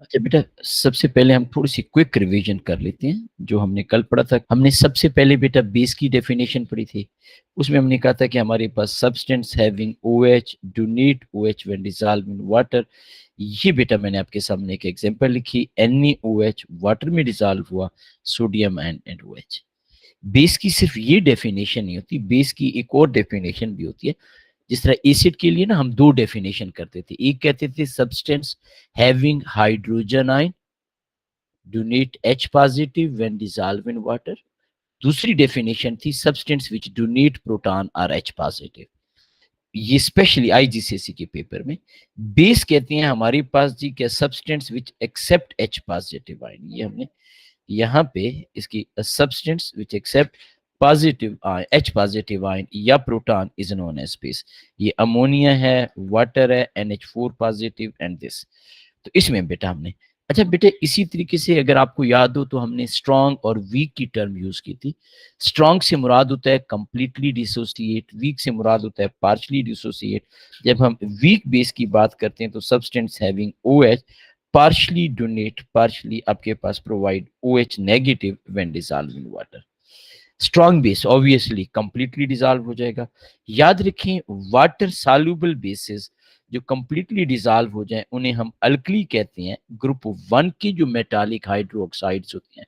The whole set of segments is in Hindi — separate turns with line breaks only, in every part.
अच्छा बेटा, सबसे पहले हम थोड़ी सी क्विक रिवीजन कर लेते हैं जो हमने कल पढ़ा था। हमने सबसे पहले बेटा बेस की डेफिनेशन पढ़ी थी। उसमें हमने कहा था कि हमारे पास substance having OH do need OH when dissolve in water. ये बेटा मैंने आपके सामने एक एग्जांपल लिखी, NaOH वाटर में डिसॉल्व हुआ, सोडियम एंड NOH। बेस की सिर्फ ये डेफिनेशन नहीं होती, बेस की एक और डेफिनेशन भी होती है। जिस तरह एसिड के लिए ना हम दो डेफिनेशन करते थे, एक कहते थे substance having hydrogen ion donate H positive when dissolve in water. दूसरी डेफिनेशन थी substance which donate proton or H positive. ये स्पेशली IGCSE के पेपर में बेस कहते हैं हमारे पास जी क्या substance which accept H positive ion. ये हमने यहाँ पे इसकी substance which accept positive H positive ion या proton is known as base. ये अमोनिया है, वाटर है, NH4 पॉजिटिव एंड दिस। तो इसमें बेटा हमने, अच्छा बेटे इसी तरीके से अगर आपको याद हो तो हमने स्ट्रॉन्ग और वीक की टर्म यूज की थी। स्ट्रॉन्ग से मुराद होता है कंप्लीटली डिसोसिएट, वीक से मुराद होता है पार्शली डिसोसिएट। जब हम वीक बेस की बात करते हैं तो substance having OH partially donate, partially आपके पास provide OH negative when dissolve in water. Strong base obviously completely dissolve हो जाएगा। याद रखें वाटर सॉल्युबल बेसिस जो कंप्लीटली डिसॉल्व हो जाए उन्हें हम अल्कली कहते हैं। ग्रुप 1 की जो मेटालिक हाइड्रोक्साइड्स होते हैं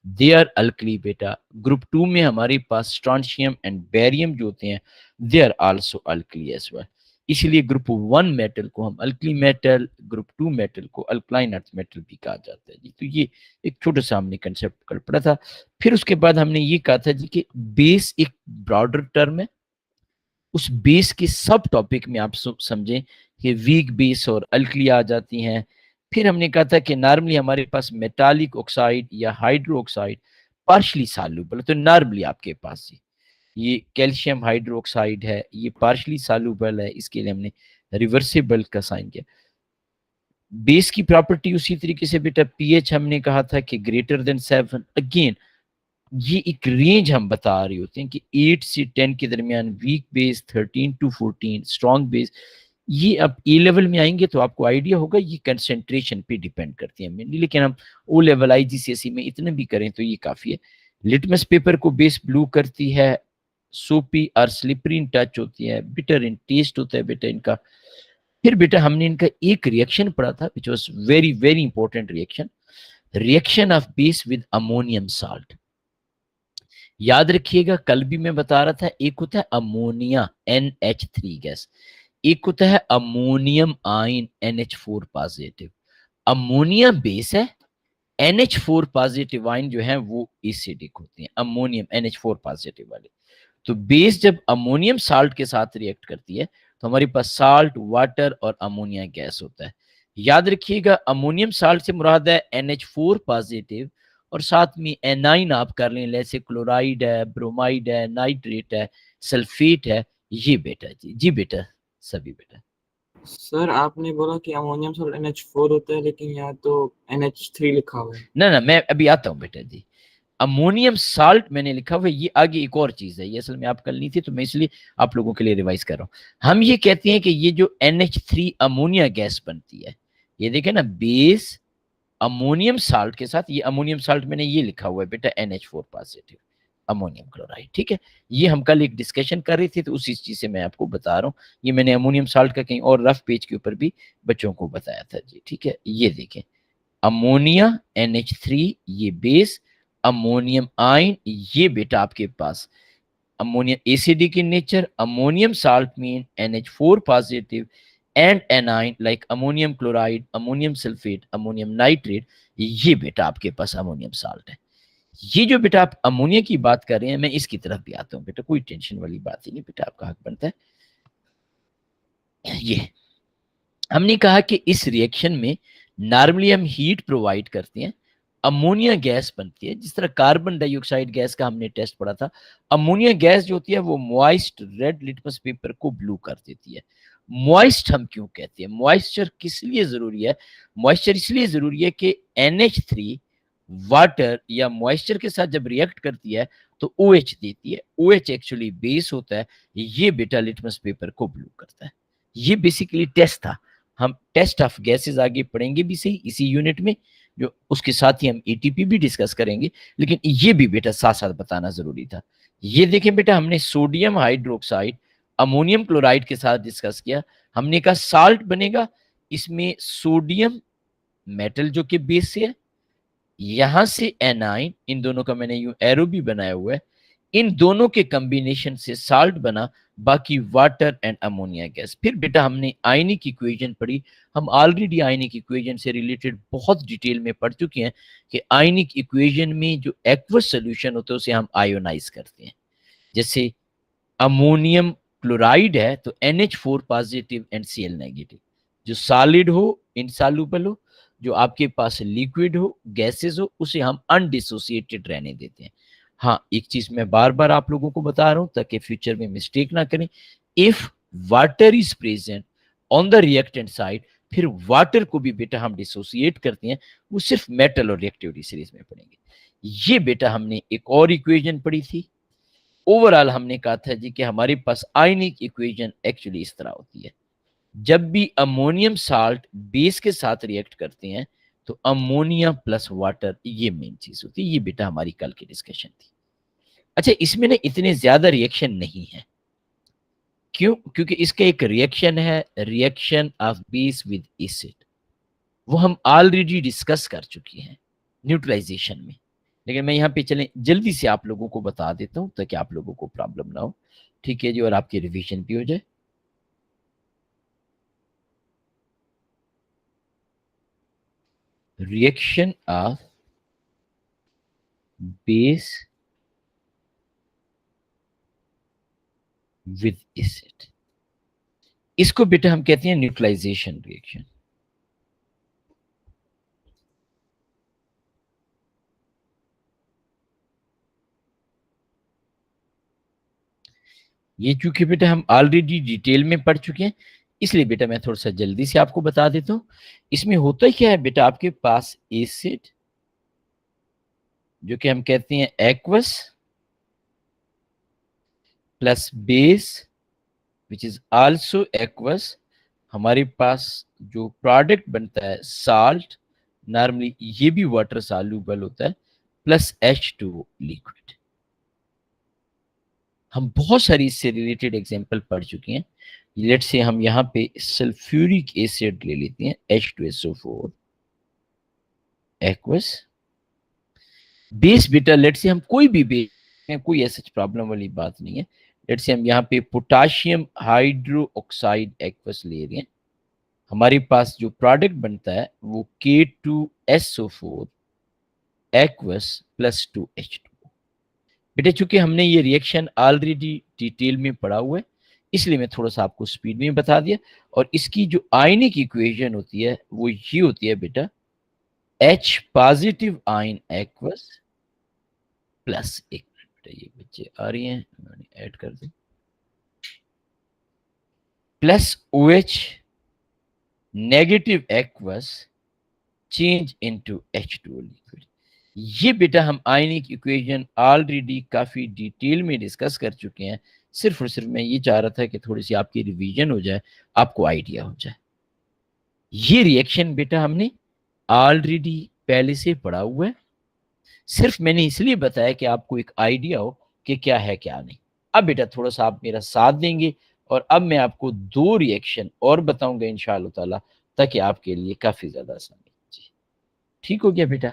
दे आर अल्कली बेटा। ग्रुप 2 में हमारे पास स्ट्रॉन्शियम एंड बेरियम जो होते हैं they are also alkali as well. इसलिए ग्रुप 1 मेटल को हम अल्कली मेटल, ग्रुप 2 मेटल को अल्कलाइन अर्थ मेटल भी कहा जाता है जी। तो ये एक छोटा सा हमने कंसेप्ट कल पढ़ा था। फिर उसके बाद हमने ये कहा था जी कि बेस एक ब्रॉडर टर्म है। उस बेस के सब टॉपिक में आप समझें कि वीक बेस और अल्कली आ जाती हैं। फिर हमने कहा था कि नॉर्मली हमारे पास मेटालिक ऑक्साइड या हाइड्रो ऑक्साइड पार्शली सॉल्युबल, तो नॉर्मली आपके पास ये कैल्शियम हाइड्रोक्साइड है, ये पार्शली सॉल्युबल है, इसके लिए हमने रिवर्सिबल का साइन किया। बेस की प्रॉपर्टी उसी तरीके से बेटा पीएच हमने कहा था कि ग्रेटर देन 7। अगेन ये एक रेंज हम बता रहे होते हैं कि 8 से 10 के दरमियान weak base, 13 to 14 strong base. ये अब ए लेवल में आएंगे तो आपको आइडिया होगा, ये कंसेंट्रेशन पे डिपेंड करती है मेनली, लेकिन हम ओ लेवल IGCSE में इतने भी करें तो ये काफी है। लिटमस पेपर को बेस ब्लू करती है, सोपी और स्लिपरी इन टच होती है, बिटर इन टेस्ट होता है बेटा इनका। फिर बेटा हमने इनका एक रिएक्शन पढ़ा था which was very very important reaction, reaction of base with ammonium salt. याद रखिएगा कल भी मैं बता रहा था, एक होता है अमोनिया NH3 गैस, एक होता है ammonium ion NH4 positive. Ammonia base है, NH4 पॉजिटिव आयन जो है वो एसिडिक होते हैं, अमोनियम NH4 पॉजिटिव वाले। तो बेस जब अमोनियम साल्ट के साथ रिएक्ट करती है तो हमारे पास साल्ट, वाटर और अमोनिया गैस होता है। याद रखिएगा अमोनियम साल्ट से मुराद है NH4 पॉजिटिव और साथ में एनाइन आप कर लें, जैसे क्लोराइड है, ब्रोमाइड है, नाइट्रेट है, सल्फेट है। ये बेटा जी, जी बेटा सभी बेटा।
सर आपने बोला कि अमोनियम सॉल्ट NH4 होता है, लेकिन यहाँ तो NH3 लिखा हुआ है।
ना ना मैं अभी आता हूँ बेटा जी। अमोनियम साल्ट मैंने लिखा हुआ है, ये आगे एक और चीज है, ये असल में आप कल नहीं थी तो मैं इसलिए आप लोगों के लिए रिवाइज कर रहा हूं। हम ये कहते हैं कि ये जो NH3 अमोनिया गैस बनती है, ये देखें ना बेस अमोनियम साल्ट के साथ, ये अमोनियम साल्ट मैंने ये लिखा हुआ है बेटा NH4 पॉजिटिव अमोनियम क्लोराइड, ठीक है। ये हम कल एक डिस्कशन कर रहे थे तो उसी चीज से मैं आपको बता रहा हूँ। ये मैंने अमोनियम साल्ट का कहीं और रफ पेज के ऊपर भी बच्चों को बताया था जी, ठीक है। ये देखें अमोनिया NH3 ये बेस, अमोनियम आयन ये बेटा आपके पास ammonia acidic in nature, ammonium salt mean NH4 positive and anion like ammonium chloride, ammonium sulphate, ammonium nitrate, ये बेटा आपके पास अमोनियम साल्ट है। ये जो बेटा आप अमोनिया की बात कर रहे हैं मैं इसकी तरफ भी आता हूँ बेटा, कोई टेंशन वाली बात ही नहीं बेटा, आपका हक बनता है। ये हमने कहा कि इस रिएक्शन में नॉर्मली हम हीट प्रोवाइड करते हैं, अमोनिया गैस बनती है। जिस तरह कार्बन डाइऑक्साइड गैस का हमने टेस्ट पढ़ा था, अमोनिया गैस जो होती है वो मॉइस्ट रेड लिटमस पेपर को ब्लू कर देती है। मॉइस्ट हम क्यों कहते हैं, मॉइस्चर किस लिए जरूरी है? मॉइस्चर इसलिए जरूरी है कि NH3 वाटर या मॉइस्चर के साथ जब रिएक्ट करती है तो OH देती है, OH एक्चुअली बेस होता है, ये बेटा लिटमस पेपर को ब्लू करता है। ये बेसिकली टेस्ट था। हम टेस्ट ऑफ गैसेस आगे पढ़ेंगे भी सही इसी यूनिट में, जो उसके साथ ही हम एटीपी भी डिस्कस करेंगे, लेकिन ये भी बेटा साथ साथ बताना जरूरी था। ये देखें बेटा, हमने सोडियम हाइड्रोक्साइड अमोनियम क्लोराइड के साथ डिस्कस किया, हमने कहा साल्ट बनेगा, इसमें सोडियम मेटल जो कि बेस से है, यहां से एनाइन, इन दोनों का मैंने यूं एरो भी बनाया हुआ है, इन दोनों के कॉम्बिनेशन से साल्ट बना, बाकी वाटर एंड अमोनिया गैस। फिर बेटा हमने आयनिक इक्वेशन पढ़ी, हम ऑलरेडी आयनिक इक्वेशन से रिलेटेड बहुत डिटेल में पढ़ चुके हैं कि आयनिक इक्वेशन में जो एक्वस सोल्यूशन होता है उसे हम आयोनाइज करते हैं। जैसे अमोनियम क्लोराइड है तो NH4 positive and Cl negative, जो सॉलिड हो, इनसॉल्युबल हो, जो आपके पास लिक्विड हो, गैसेस हो, उसे हम अनडिसोसिएटेड रहने देते हैं। हाँ, एक चीज मैं बार बार आप लोगों को बता रहा हूं ताकि फ्यूचर में मिस्टेक ना करें, if water is present on the reactant side, फिर वाटर को भी बेटा हम डिसोसिएट करते हैं, वो सिर्फ मेटल और रिएक्टिविटी सीरीज में पढ़ेंगे। ये बेटा हमने एक और इक्वेशन पढ़ी थी। ओवरऑल हमने कहा था जी कि हमारे पास आयनिक इक्वेशन एक्चुअली इस तरह होती है, जब भी अमोनियम साल्ट बेस के साथ रिएक्ट करते हैं तो अमोनिया प्लस वाटर, ये मेन चीज होती है। ये बेटा हमारी कल की डिस्कशन थी। अच्छा, इसमें ना इतने ज्यादा रिएक्शन नहीं है, क्यों? क्योंकि इसका एक रिएक्शन है, reaction of base with acid, वो हम ऑलरेडी डिस्कस कर चुके हैं न्यूट्रलाइजेशन में, लेकिन मैं यहाँ पे चले जल्दी से आप लोगों को बता देता हूँ ताकि आप लोगों को प्रॉब्लम ना हो। ठीक है जी, और आपकी रिवीजन भी हो जाए। Reaction of base with acid, इसको बेटा हम कहते हैं न्यूट्रलाइजेशन रिएक्शन। ये चूंकि बेटा हम ऑलरेडी डिटेल में पढ़ चुके हैं, इसलिए बेटा मैं थोड़ा सा जल्दी से आपको बता देता हूं। इसमें होता ही क्या है बेटा, आपके पास एसिड जो कि हम कहते हैं aqueous plus base which is also aqueous, हमारे पास जो प्रोडक्ट बनता है साल्ट, नॉर्मली ये भी वाटर सॉल्युबल होता है, प्लस H2O लिक्विड। हम बहुत सारी इससे रिलेटेड एग्जांपल पढ़ चुके हैं। लेट से हम यहाँ पे सल्फ्यूरिक एसिड ले लेते हैं, H2SO4 एक्वस। बेस बेटा लेट से हम कोई भी बेस में, कोई ऐसा प्रॉब्लम वाली बात नहीं है। लेट से हम यहाँ पे पोटाशियम हाइड्रो ऑक्साइड एक्वस ले रहे हैं, हमारे पास जो प्रोडक्ट बनता है वो K2SO4 एक्वस प्लस 2H2O। बेटे चूंकि हमने ये रिएक्शन ऑलरेडी डिटेल में पढ़ा हुआ है, इसलिए मैं थोड़ा सा आपको स्पीड में बता दिया। और इसकी जो आयनिक इक्वेशन होती है वो ये होती है बेटा, H positive ion aqueous plus, एक मिनट बेटा ये बच्चे आ रही हैं, उन्होंने ऐड कर दी, plus OH negative aqueous change into H2O liquid. ये बेटा हम आयनिक इक्वेशन ऑलरेडी काफी डिटेल में डिस्कस कर चुके हैं, सिर्फ और सिर्फ मैं ये चाह रहा था कि थोड़ी सी आपकी रिवीजन हो जाए, आपको आइडिया हो जाए। ये रिएक्शन बेटा हमने ऑलरेडी पहले से पढ़ा हुआ है, सिर्फ मैंने इसलिए बताया कि आपको एक आइडिया हो कि क्या है क्या नहीं। अब बेटा थोड़ा सा आप मेरा साथ देंगे और अब मैं आपको दो रिएक्शन और बताऊंगा इंशाअल्लाह ताला, ताकि आपके लिए काफी ज्यादा आसानी जी। ठीक हो गया बेटा?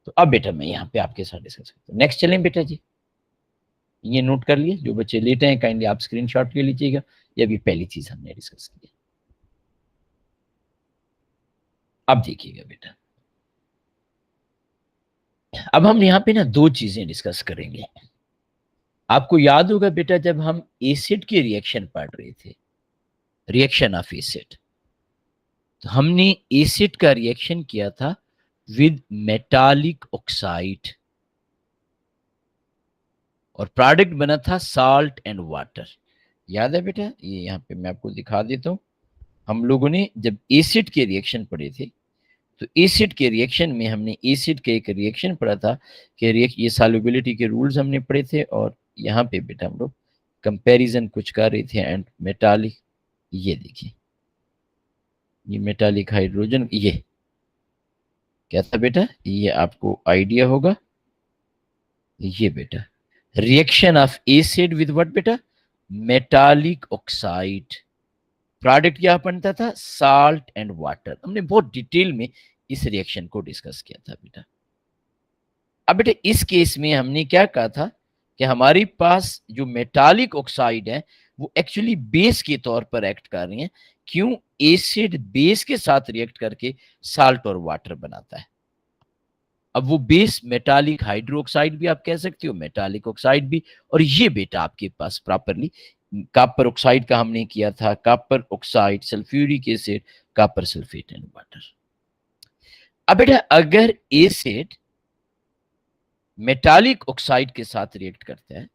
तो अब बेटा मैं यहाँ पे आपके साथ डिस्कस करता हूँ। नेक्स्ट चलें बेटा जी, ये नोट कर लिए, जो बच्चे लेटे हैं काइंडली आप स्क्रीनशॉट ले लीजिएगा। ये भी पहली चीज हमने डिस्कस की है। अब देखिएगा बेटा, अब हम यहाँ पे ना दो चीजें डिस्कस करेंगे। आपको याद होगा बेटा जब हम एसिड के रिएक्शन पढ़ रहे थे, रिएक्शन ऑफ एसिड, तो हमने एसिड का रिएक्शन किया था विद मेटालिक ऑक्साइड और प्रोडक्ट बना था साल्ट एंड वाटर। याद है बेटा? ये यहाँ पे मैं आपको दिखा देता हूँ। हम लोगों ने जब एसिड के रिएक्शन पढ़े थे, तो एसिड के रिएक्शन में हमने एसिड के एक रिएक्शन पढ़ा था कि ये सॉल्युबिलिटी के रूल्स हमने पढ़े थे, और यहाँ पे बेटा हम लोग कंपैरिजन कुछ कर रहे थे एंड मेटालिक। ये देखिए ये मेटालिक हाइड्रोजन, ये क्या था बेटा, ये आपको आइडिया होगा, ये बेटा reaction of acid with what बेटा, मेटालिक ऑक्साइड। प्रोडक्ट क्या बनता था, साल्ट एंड वाटर। हमने बहुत डिटेल में इस रिएक्शन को डिस्कस किया था बेटा। अब बेटा इस केस में हमने क्या कहा था कि हमारे पास जो मेटालिक ऑक्साइड है वो एक्चुअली बेस के तौर पर एक्ट कर रही हैं। क्यों, एसिड बेस के साथ रिएक्ट करके साल्ट और वाटर बनाता है। अब वो बेस मेटालिक हाइड्रोक्साइड भी आप कह सकते हो, मेटालिक ऑक्साइड भी, और ये बेटा आपके पास प्रॉपरली कॉपर ऑक्साइड का हमने किया था, copper oxide, sulphuric acid, copper sulphate and water. अब बेटा अगर एसिड मेटालिक ऑक्साइड के साथ रिएक्ट करता है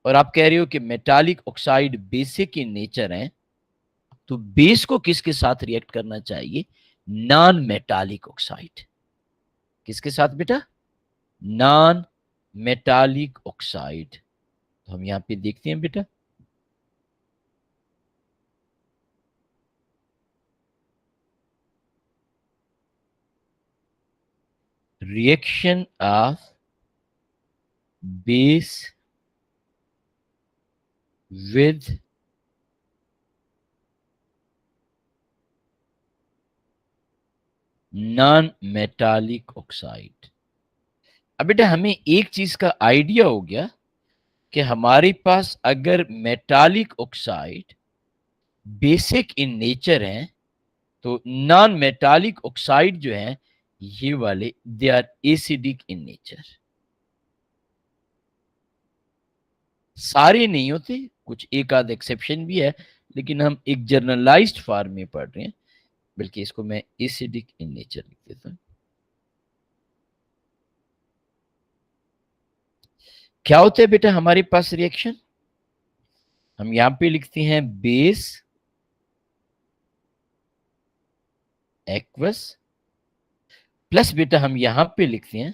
और आप कह रहे हो कि metallic oxide basic in nature है, तो बेस को किसके साथ रिएक्ट करना चाहिए, नॉन मेटालिक ऑक्साइड। किसके साथ बेटा, नॉन मेटालिक ऑक्साइड। तो हम यहां पे देखते हैं बेटा, reaction of base with non metallic oxide. अब बेटा हमें एक चीज का आइडिया हो गया कि हमारे पास अगर metallic oxide basic in nature है, तो नॉन मेटालिक ऑक्साइड जो है ये वाले they are acidic in nature. सारे नहीं होते, कुछ एक आध एक्सेप्शन भी है, लेकिन हम एक जर्नलाइज्ड फॉर्म में पढ़ रहे हैं, बल्कि इसको मैं एसिडिक इन नेचर लिख देता हूं। क्या होता है बेटा हमारे पास रिएक्शन, हम यहां पे लिखते हैं बेस एक्वस, प्लस बेटा हम यहां पे लिखते हैं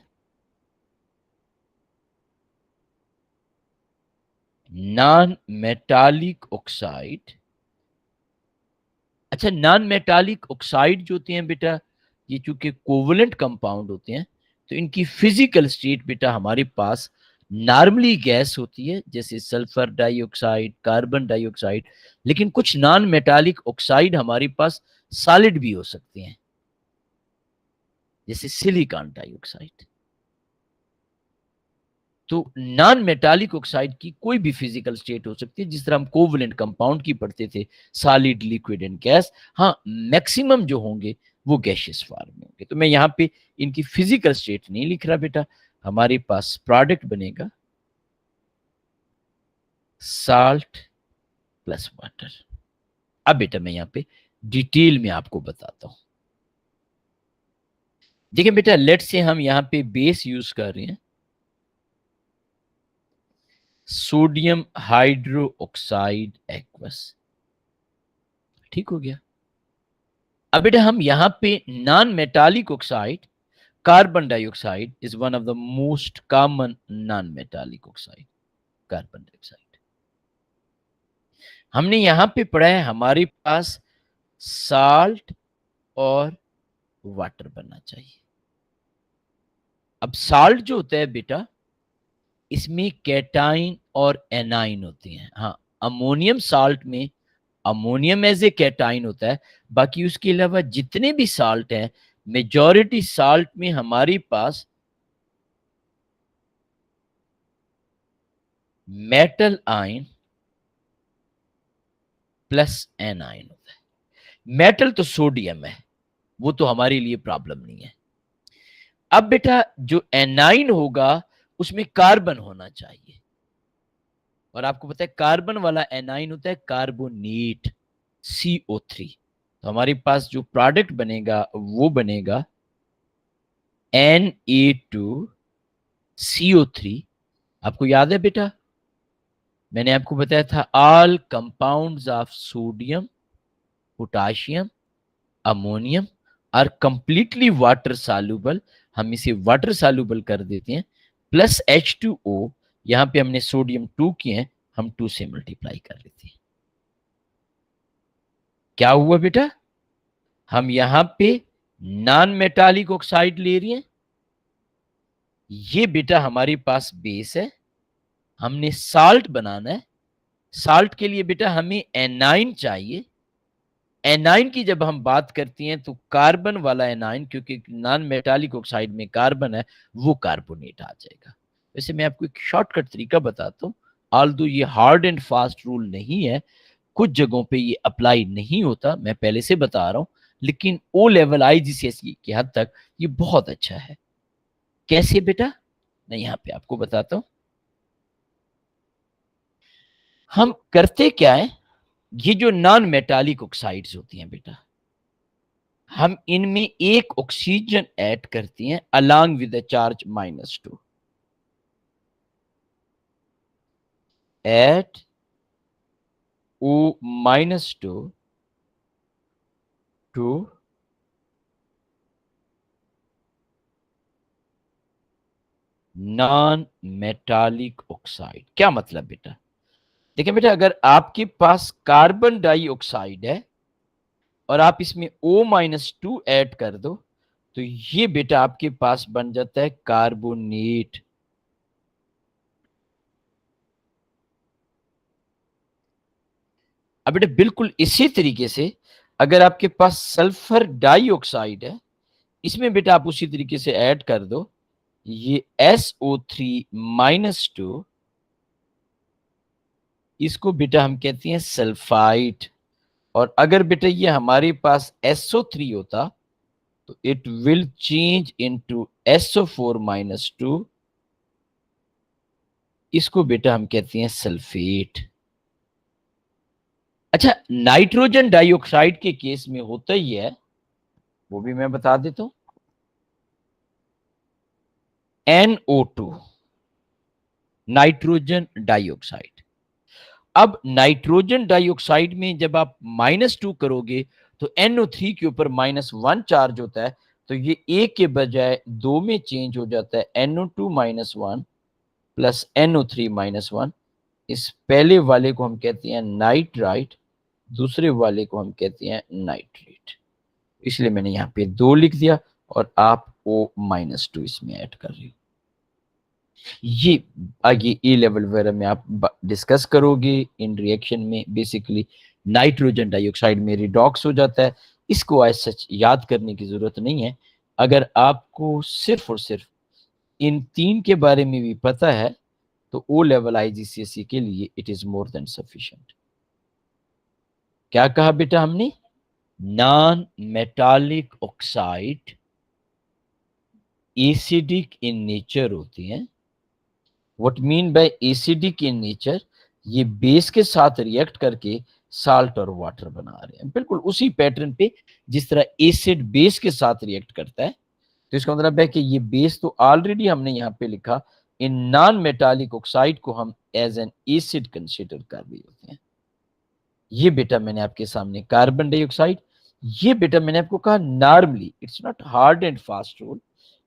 नॉन मेटालिक ऑक्साइड। अच्छा, नॉन मेटालिक ऑक्साइड जो होते हैं बेटा, ये चूंकि कोवलेंट कंपाउंड होते हैं, तो इनकी फिजिकल स्टेट बेटा हमारे पास नॉर्मली गैस होती है, जैसे सल्फर डाइऑक्साइड, कार्बन डाइऑक्साइड। लेकिन कुछ नॉन मेटालिक ऑक्साइड हमारे पास सॉलिड भी हो सकते हैं, जैसे सिलिकॉन डाइऑक्साइड। तो नॉन मेटालिक ऑक्साइड की कोई भी फिजिकल स्टेट हो सकती है, जिस तरह हम कोवलेंट कंपाउंड की पढ़ते थे, सॉलिड, लिक्विड एंड गैस। हाँ, मैक्सिमम जो होंगे वो गैसियस फॉर्म में होंगे। तो मैं यहाँ पे इनकी फिजिकल स्टेट नहीं लिख रहा बेटा, हमारे पास प्रोडक्ट बनेगा साल्ट प्लस वाटर। अब बेटा मैं यहाँ पे डिटेल में आपको बताता हूं। देखिए बेटा, लेट से हम यहाँ पे बेस यूज कर रहे हैं सोडियम हाइड्रो ऑक्साइड एक्वस। ठीक हो गया। अब बेटा हम यहां पे non metallic oxide, carbon dioxide is one of the most common noun metallic oxide, carbon dioxide. हमने यहां पे पढ़ा है हमारे पास साल्ट और वाटर बनना चाहिए। अब साल्ट जो होता है बेटा, इसमें कैटाइन और एनाइन होते हैं। हाँ, अमोनियम साल्ट में अमोनियम एज ए कैटाइन होता है। बाकी उसके अलावा जितने भी साल्ट हैं, मेजॉरिटी साल्ट में हमारे पास मेटल आयन प्लस एनाइन होता है। मेटल तो सोडियम है, वो तो हमारे लिए प्रॉब्लम नहीं है। अब बेटा जो एनाइन होगा उसमें कार्बन होना चाहिए, और आपको पता है कार्बन वाला एनाइन होता है कार्बोनेट, CO3। तो हमारे पास जो प्रोडक्ट बनेगा वो बनेगा Na2CO3। आपको याद है बेटा, मैंने आपको बताया था all compounds of sodium, potassium, ammonium are completely water soluble. हम इसे वाटर सॉल्युबल कर देते हैं, प्लस H2O। यहां पे हमने सोडियम 2 किए हैं, हम 2 से मल्टीप्लाई कर लेते हैं। क्या हुआ बेटा, हम यहां पे नॉन मेटालिक ऑक्साइड ले रही हैं। ये बेटा हमारे पास बेस है, हमने साल्ट बनाना है। साल्ट के लिए बेटा हमें एनाइन चाहिए। एनाइन की जब हम बात करती हैं तो कार्बन वाला एनाइन, क्योंकि नॉन मेटालिक ऑक्साइड में कार्बन है, वो कार्बोनेट आ जाएगा। वैसे मैं आपको एक शॉर्टकट तरीका बताता हूँ, ऑल्दो ये हार्ड एंड फास्ट रूल नहीं है, कुछ जगहों पे ये अप्लाई नहीं होता, मैं पहले से बता रहा हूं, लेकिन ओ लेवल आईजीसीएसई की हद तक ये बहुत अच्छा है। कैसे बेटा, मैं यहां पे आपको बताता हूं। हम करते क्या है, ये जो नॉन मेटालिक ऑक्साइड्स होती हैं बेटा, हम इनमें एक ऑक्सीजन ऐड करती हैं along with the charge -2। At O-2 to non metallic oxide. क्या मतलब बेटा, देखिए बेटा, अगर आपके पास कार्बन डाइऑक्साइड है और आप इसमें O-2 ऐड कर दो, तो ये बेटा आपके पास बन जाता है कार्बोनेट। अब बेटा बिल्कुल इसी तरीके से अगर आपके पास सल्फर डाइऑक्साइड है, इसमें बेटा आप उसी तरीके से ऐड कर दो, ये SO3-2, इसको बेटा हम कहते हैं सल्फाइड। और अगर बेटा ये हमारे पास SO3 होता तो it will change into SO4-2, इसको बेटा हम कहते हैं सल्फेट। अच्छा, नाइट्रोजन डाइऑक्साइड के केस में होता ही है, वो भी मैं बता देता हूं, NO2, नाइट्रोजन डाइऑक्साइड। अब नाइट्रोजन डाइऑक्साइड में जब आप -2 करोगे तो NO3 के ऊपर -1 चार्ज होता है, तो ये एक के बजाय दो में चेंज हो जाता है, NO2-1 प्लस NO3-1। इस पहले वाले को हम कहते हैं नाइट्राइट, दूसरे वाले को हम कहते हैं नाइट्रेट। इसलिए मैंने यहाँ पे 2 लिख दिया और आप O-2 इसमें ऐड कर रही हो। ये आगे ए लेवल वगैरह में आप डिस्कस करोगे। इन रिएक्शन में बेसिकली नाइट्रोजन डाइऑक्साइड में रिडॉक्स हो जाता है, इसको एज सच याद करने की जरूरत नहीं है। अगर आपको सिर्फ और सिर्फ इन तीन के बारे में भी पता है तो ओ लेवल आईजीसीएसई के लिए it is more than sufficient. क्या कहा बेटा हमने, non metallic oxide acidic in nature होती हैं। What mean by acidic in nature, ये बेस के साथ रिएक्ट करके साल्ट और वाटर बना रहे हैं, बिल्कुल उसी पैटर्न पे जिस तरह एसिड बेस के साथ रिएक्ट करता है। तो इसका मतलब है कि ये बेस तो ऑलरेडी हमने यहाँ पे लिखा, इन नॉन मेटालिक ऑक्साइड को हम एज एन एसिड कंसिडर कर रहे होते हैं। ये बेटा मैंने आपके सामने कार्बन डाइऑक्साइड, ये बेटा मैंने आपको कहा normally it's not hard and fast rule,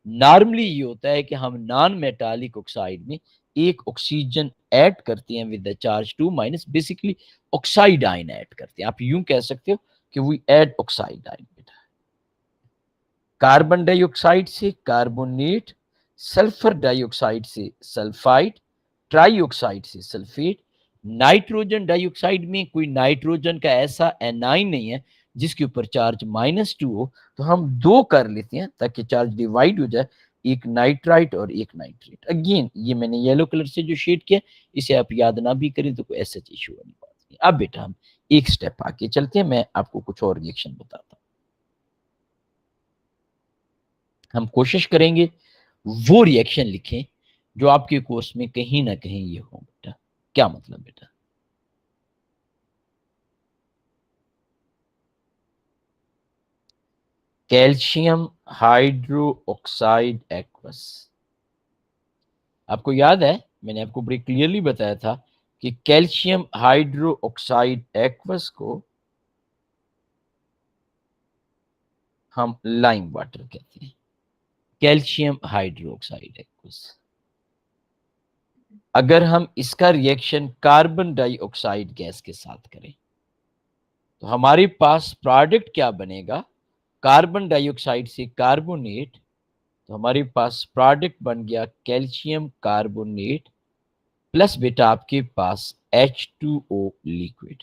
normally ये होता है कि हम नॉन मेटालिक ऑक्साइड में एक ऑक्सीजन ऐड करते हैं with the charge 2-, basically oxide ion add करते हैं। आप यूं कह सकते हो कि वी ऐड ऑक्साइड आयन। बेटा कार्बन डाइऑक्साइड से कार्बोनेट, सल्फर डाइऑक्साइड से सल्फाइड, ट्राइऑक्साइड से सल्फेट। नाइट्रोजन डाइऑक्साइड में कोई नाइट्रोजन का ऐसा एनाइन नहीं है जिसके ऊपर चार्ज -2 हो, तो हम दो कर लेते हैं ताकि चार्ज डिवाइड हो जाए, एक नाइट्राइट और एक नाइट्रेट। अगेन ये मैंने येलो कलर से जो शेड किया, इसे आप याद ना भी करें तो कोई ऐसा इश्यू वाली बात नहीं। अब बेटा हम एक स्टेप आगे चलते हैं, मैं आपको कुछ और रिएक्शन बताता हूं। हम कोशिश करेंगे वो रिएक्शन लिखें जो आपके कोर्स में कहीं ना कहीं ये हो। बेटा क्या मतलब बेटा, कैल्शियम हाइड्रो ऑक्साइड एक्वस। आपको याद है मैंने आपको बड़ी क्लियरली बताया था कि कैल्शियम हाइड्रो ऑक्साइड एक्वस को हम लाइम वाटर कहते हैं। कैल्शियम हाइड्रो ऑक्साइड एक्वस, अगर हम इसका रिएक्शन कार्बन डाइऑक्साइड गैस के साथ करें तो हमारे पास प्रोडक्ट क्या बनेगा, कार्बन डाइऑक्साइड से कार्बोनेट, तो हमारे पास प्रोडक्ट बन गया कैल्शियम कार्बोनेट प्लस बेटा आपके पास H2O लिक्विड।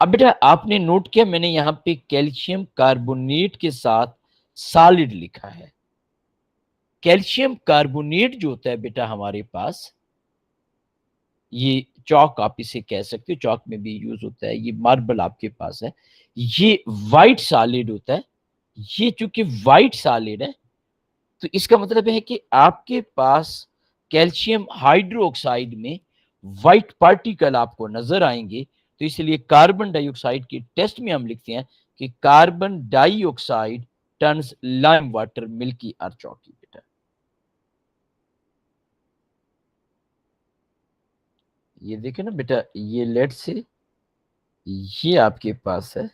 अब बेटा आपने नोट किया मैंने यहां पे कैल्शियम कार्बोनेट के साथ सॉलिड लिखा है। कैल्शियम कार्बोनेट जो होता है बेटा हमारे पास, ये चौक आप इसे कह सकते हो, चौक में भी यूज होता है, ये मार्बल आपके पास है, ये व्हाइट सॉलिड होता है। ये चूंकि व्हाइट सॉलिड है तो इसका मतलब है कि आपके पास कैल्शियम हाइड्रोक्साइड में व्हाइट पार्टिकल आपको नजर आएंगे। तो इसलिए कार्बन डाइऑक्साइड के टेस्ट में हम लिखते हैं कि carbon dioxide turns lime water milky और चौकी बेटा। ये देखे ना बेटा, ये लेट से ये आपके पास है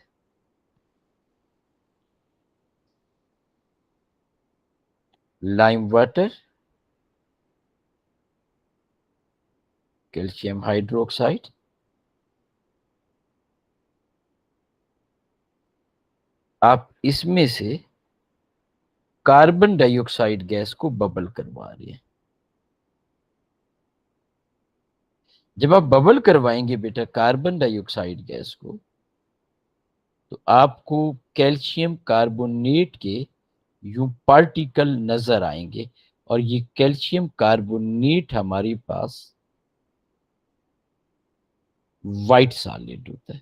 लाइम वाटर, कैल्शियम हाइड्रोक्साइड, आप इसमें से कार्बन डाइऑक्साइड गैस को बबल करवा रहे हैं। जब आप बबल करवाएंगे बेटा कार्बन डाइऑक्साइड गैस को, तो आपको कैल्शियम कार्बोनेट के यूं पार्टिकल नजर आएंगे, और ये कैल्शियम कार्बोनेट हमारे पास व्हाइट सॉलिड होता है।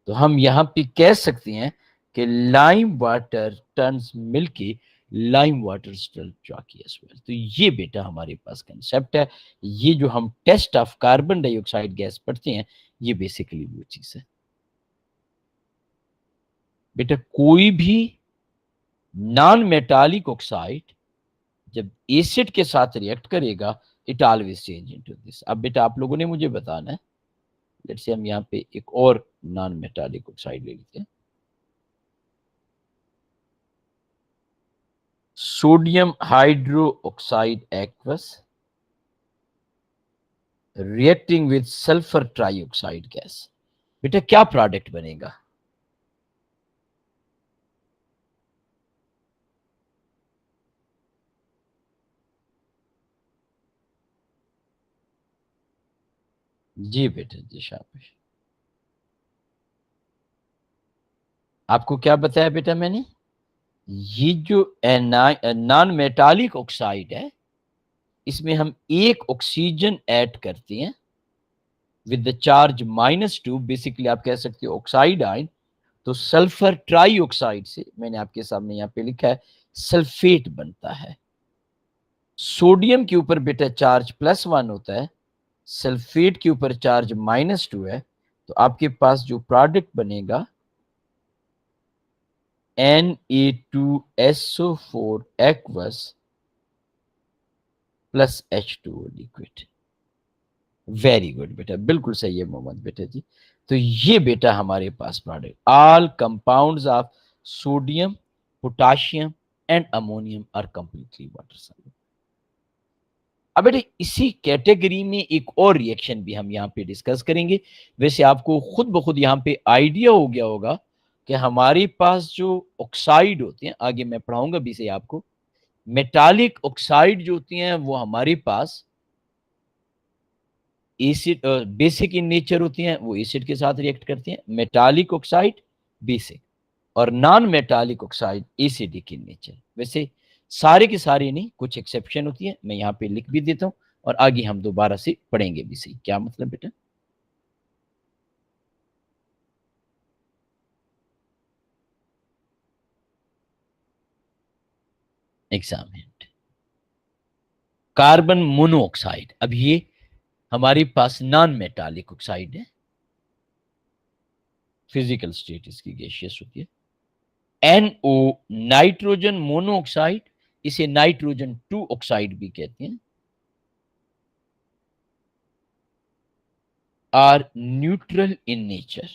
तो हम यहां पे कह सकते हैं कि lime water turns milky lime water turns chalky as well. तो ये बेटा हमारे पास कंसेप्ट है। ये जो हम test of carbon dioxide gas पढ़ते हैं, ये बेसिकली वो चीज है बेटा। कोई भी नॉन मेटालिक ऑक्साइड जब एसिड के साथ रिएक्ट करेगा, it always change into this. अब बेटा आप लोगों ने मुझे बताना है, लेट्स से हम यहाँ पे एक और नॉन मेटालिक ऑक्साइड ले लेते हैं, sodium hydro oxide aqueous reacting with sulphur trioxide gas. बेटा क्या प्रोडक्ट बनेगा? जी बेटा जी शाबाश। आपको क्या बताया बेटा मैंने? ये जो नॉन मेटालिक ऑक्साइड है, इसमें हम एक ऑक्सीजन ऐड करते हैं विद द चार्ज -2, बेसिकली आप कह सकते हो ऑक्साइड आयन। तो सल्फर ट्राइऑक्साइड से मैंने आपके सामने यहाँ पे लिखा है सल्फेट बनता है। सोडियम के ऊपर बेटा चार्ज +1 होता है, सल्फेट के ऊपर चार्ज -2 है। तो आपके पास जो प्रोडक्ट बनेगा Na2SO4 aqueous plus H2O liquid. Very good बेटा, बिल्कुल सही है मोहम्मद बेटा जी। तो ये बेटा हमारे पास product all compounds of sodium, potassium and ammonium are completely water soluble. अब बेटे इसी कैटेगरी में एक और रिएक्शन भी हम यहाँ पे डिस्कस करेंगे। वैसे आपको खुद ब खुद यहाँ पे आइडिया हो गया होगा कि हमारे पास जो ऑक्साइड होते हैं, आगे मैं पढ़ाऊंगा भी से आपको, मेटालिक ऑक्साइड जो होती हैं वो हमारे पास एसिड बेसिक इन नेचर होती हैं, वो एसिड के साथ रिएक्ट करती हैं। मेटालिक ऑक्साइड बेसिक, और non metallic oxide acidic in nature. वैसे सारे के सारे नहीं, कुछ एक्सेप्शन होती है, मैं यहाँ पे लिख भी देता हूँ और आगे हम दोबारा से पढ़ेंगे भी सही। क्या मतलब बेटा? Exam hint, carbon monoxide. अब ये हमारे पास नॉन मेटालिक ऑक्साइड है, फिजिकल स्टेट इसकी गैसियस होती है। NO नाइट्रोजन मोनोऑक्साइड, इसे नाइट्रोजन 2 ऑक्साइड भी कहते हैं, are neutral in nature.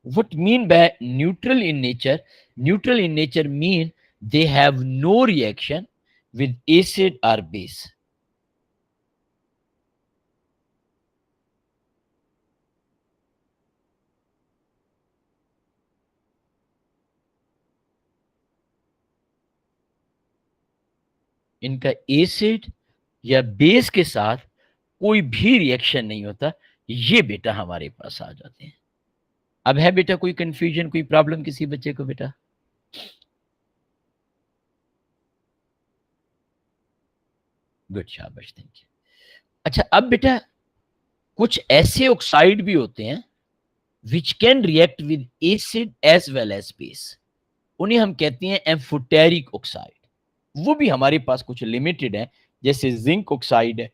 What mean by neutral in nature? Neutral in nature mean they have no reaction with acid or base. इनका एसिड या बेस के साथ कोई भी रिएक्शन नहीं होता, ये बेटा हमारे पास आ जाते हैं। अब है बेटा कोई कंफ्यूजन, कोई प्रॉब्लम किसी बच्चे को बेटा? गुड, शाबाश, थैंक यू। अच्छा, अब बेटा कुछ ऐसे ऑक्साइड भी होते हैं which can react with acid as well as base, उन्हें हम कहते हैं एम्फोटेरिक ऑक्साइड। वो भी हमारे पास कुछ लिमिटेड है, जैसे जिंक ऑक्साइड है,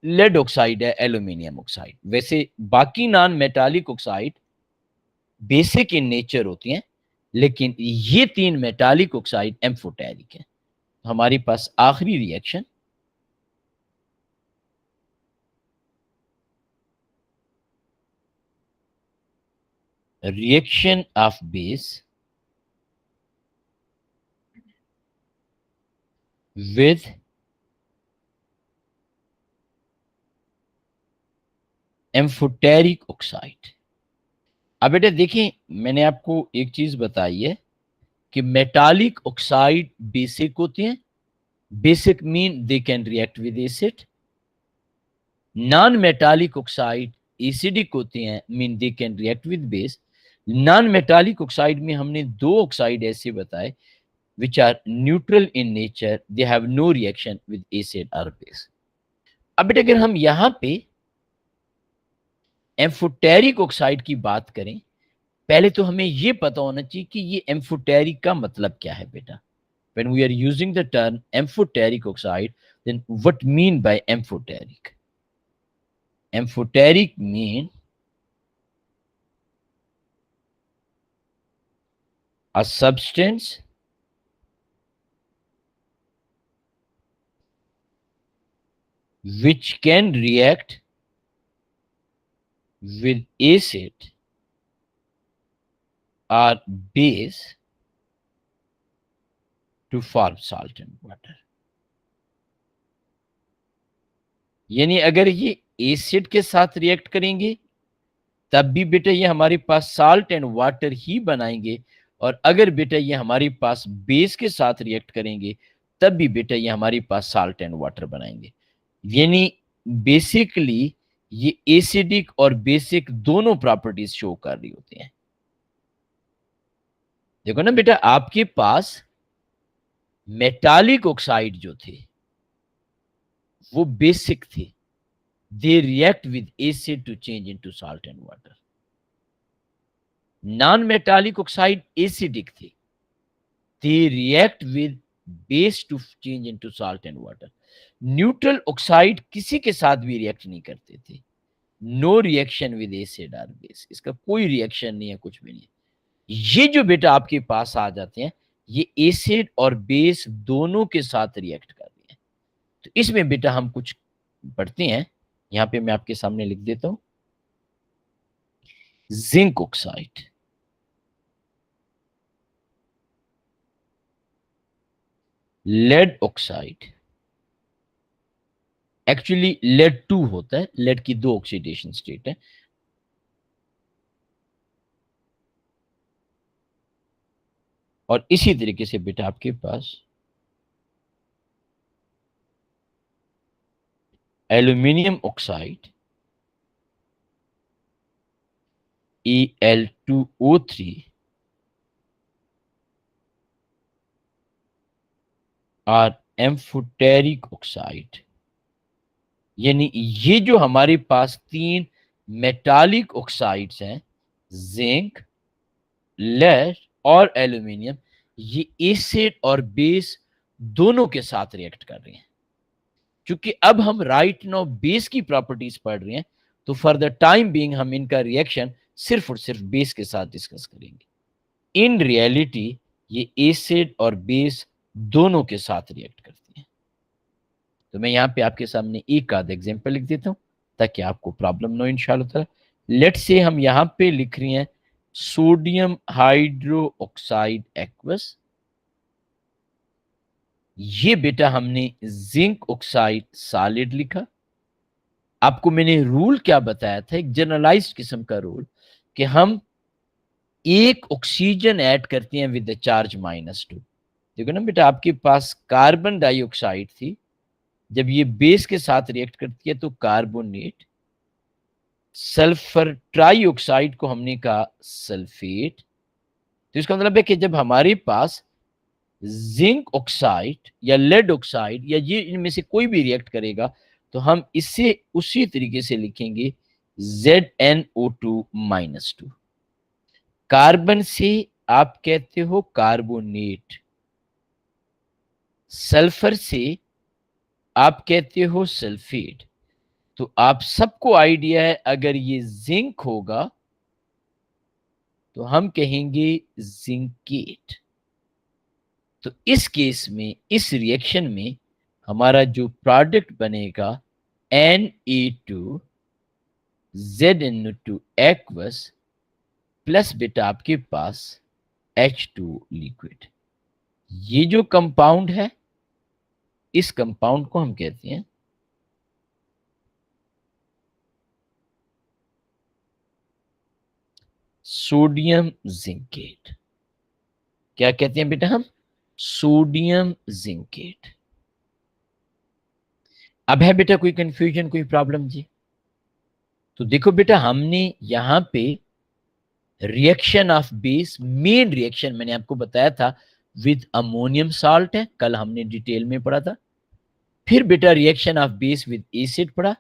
लेड ऑक्साइड है, एल्यूमिनियम ऑक्साइड। वैसे बाकी non metallic oxide basic in nature होती हैं, लेकिन ये तीन मेटालिक ऑक्साइड एम्फोटेरिक है। हमारे पास आखिरी reaction reaction of base with amphoteric oxide. अब बेटा देखिए, मैंने आपको एक चीज बताई है कि मेटालिक ऑक्साइड बेसिक होते हैं। Basic mean they can react with acid. Non metallic oxide acidic होते हैं, mean they can react with base. Non metallic oxide में हमने दो ऑक्साइड ऐसे बताए which are neutral in nature, they have no reaction with acid or base। अब बेटा अगर हम यहां पे एम्फोटेरिक ऑक्साइड की बात करें, पहले तो हमें यह पता होना चाहिए कि ये एम्फोटेरिक का मतलब क्या है बेटा। when we are using the term amphoteric oxide, then what mean by amphoteric? Amphoteric mean a substance which can react with acid or base to form salt and water। यानी अगर ये एसिड के साथ रिएक्ट करेंगे तब भी बेटा ये हमारे पास साल्ट एंड वाटर ही बनाएंगे, और अगर बेटा ये हमारे पास बेस के साथ रिएक्ट करेंगे तब भी बेटा ये हमारे पास साल्ट एंड वाटर बनाएंगे। यानी बेसिकली ये एसिडिक और बेसिक दोनों प्रॉपर्टीज शो कर रही होती हैं। देखो ना बेटा, आपके पास मेटालिक ऑक्साइड जो थे वो बेसिक थे, they react with acid to change into salt and water. Non metallic oxide acidic थे, they react with base to change into salt and water. Neutral oxide किसी के साथ भी रिएक्ट नहीं करते थे, नो रिएक्शन विद एसिड और बेस, इसका कोई रिएक्शन नहीं है, कुछ भी नहीं। ये जो बेटा आपके पास आ जाते हैं, ये एसिड और बेस दोनों के साथ रिएक्ट कर रहे हैं। तो इसमें बेटा हम कुछ पढ़ते हैं, यहां पे मैं आपके सामने लिख देता हूं। Zinc oxide, lead oxide, actually lead 2 होता है, लेड की दो ऑक्सीडेशन स्टेट है। और इसी तरीके से बेटा आपके पास एल्यूमिनियम ऑक्साइड Al2O3 और एम्फोटेरिक ऑक्साइड। यानी ये जो हमारे पास तीन मेटालिक ऑक्साइड्स हैं, जिंक, लेड और एल्यूमिनियम, ये एसिड और बेस दोनों के साथ रिएक्ट कर रहे हैं। क्योंकि अब हम राइट नाउ बेस की प्रॉपर्टीज पढ़ रहे हैं, तो फॉर द टाइम बीइंग हम इनका रिएक्शन सिर्फ और सिर्फ बेस के साथ डिस्कस करेंगे। इन रियलिटी ये एसिड और बेस दोनों के साथ रिएक्ट करती हैं। तो मैं यहाँ पे आपके सामने एक आध एग्जांपल लिख देता हूँ ताकि आपको प्रॉब्लम ना हो इंशाल्लाह ताला। लेट्स से हम यहाँ पे लिख रहे हैं सोडियम हाइड्रो ऑक्साइड एक्वस। ये बेटा हमने जिंक ऑक्साइड सॉलिड लिखा। आपको मैंने रूल क्या बताया था, एक जनरलाइज्ड किस्म का रूल, कि हम एक ऑक्सीजन ऐड करते हैं विद द चार्ज -2, देखो ना बेटा, आपके पास कार्बन डाइऑक्साइड थी, जब ये बेस के साथ रिएक्ट करती है तो कार्बोनेट, सल्फर ट्राइऑक्साइड को हमने कहा सल्फेट। तो इसका मतलब है कि जब हमारे पास जिंक ऑक्साइड या लेड ऑक्साइड या ये इनमें से कोई भी रिएक्ट करेगा तो हम इसे उसी तरीके से लिखेंगे ZnO2-2। कार्बन से आप कहते हो कार्बोनेट, सल्फर से आप कहते हो सल्फेट। तो आप सबको आइडिया है, अगर ये जिंक होगा तो हम कहेंगे जिंकेट। तो इस केस में, इस रिएक्शन में हमारा जो प्रोडक्ट बनेगा Na2ZnO2 एक्वस प्लस बेटा आपके पास H2 लिक्विड। ये जो कंपाउंड है, इस कंपाउंड को हम कहते हैं सोडियम जिंकेट। क्या कहते हैं बेटा हम? Sodium zincate. अब है बेटा कोई कंफ्यूजन, कोई प्रॉब्लम जी? तो देखो बेटा, हमने यहां पे reaction of base, main reaction मैंने आपको बताया था विद अमोनियम साल्ट है, कल हमने डिटेल में पढ़ा था। फिर बेटा reaction of base with acid पढ़ा।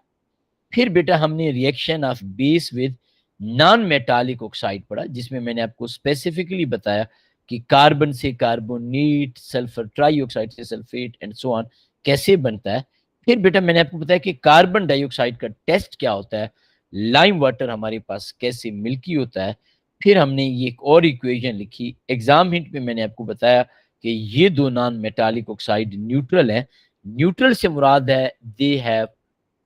फिर बेटा हमने reaction of base with non metallic oxide पढ़ा, जिसमें मैंने आपको स्पेसिफिकली बताया कि कार्बन से कार्बोनेट, सल्फर ट्राइऑक्साइड से सल्फेट एंड सो ऑन कैसे बनता है। फिर बेटा मैंने आपको बताया कि कार्बन डाइऑक्साइड का टेस्ट क्या होता है, लाइम वाटर हमारे पास कैसे मिल्की होता है। फिर हमने ये एक और इक्वेशन लिखी, एग्जाम हिंट में मैंने आपको बताया कि ये दो नॉन मेटालिक ऑक्साइड न्यूट्रल है। न्यूट्रल से मुराद है they have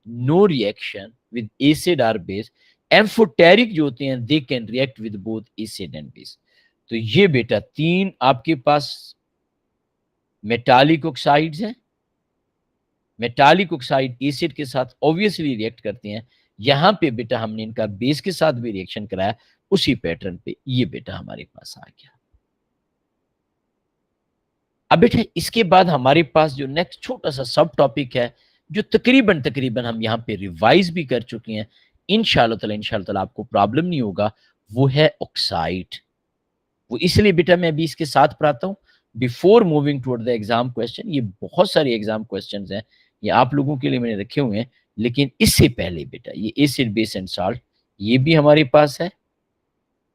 no reaction with acid और बेस। एम्फोटेरिक जो होते हैं they can react with both acid and base. तो ये बेटा तीन आपके पास मेटालिक ऑक्साइड्स हैं। मेटालिक ऑक्साइड एसिड के साथ ऑब्वियसली रिएक्ट करते हैं। यहां पे बेटा हमने इनका बेस के साथ भी रिएक्शन कराया, उसी पैटर्न पे ये बेटा हमारे पास आ गया। अब बेटा इसके बाद हमारे पास जो नेक्स्ट छोटा सा सब टॉपिक है, जो तकरीबन तकरीबन हम यहाँ पे रिवाइज भी कर चुके हैं, इंशाल्लाह ताला आपको प्रॉब्लम नहीं होगा, वो है ऑक्साइड। वो इसलिए बेटा मैं अभी इसके साथ पढ़ाता हूँ before moving toward the exam question. ये बहुत सारे एग्जाम क्वेश्चन हैं, ये आप लोगों के लिए मैंने रखे हुए हैं। लेकिन इससे पहले बेटा ये एसिड बेस एंड साल्ट, ये भी हमारे पास है।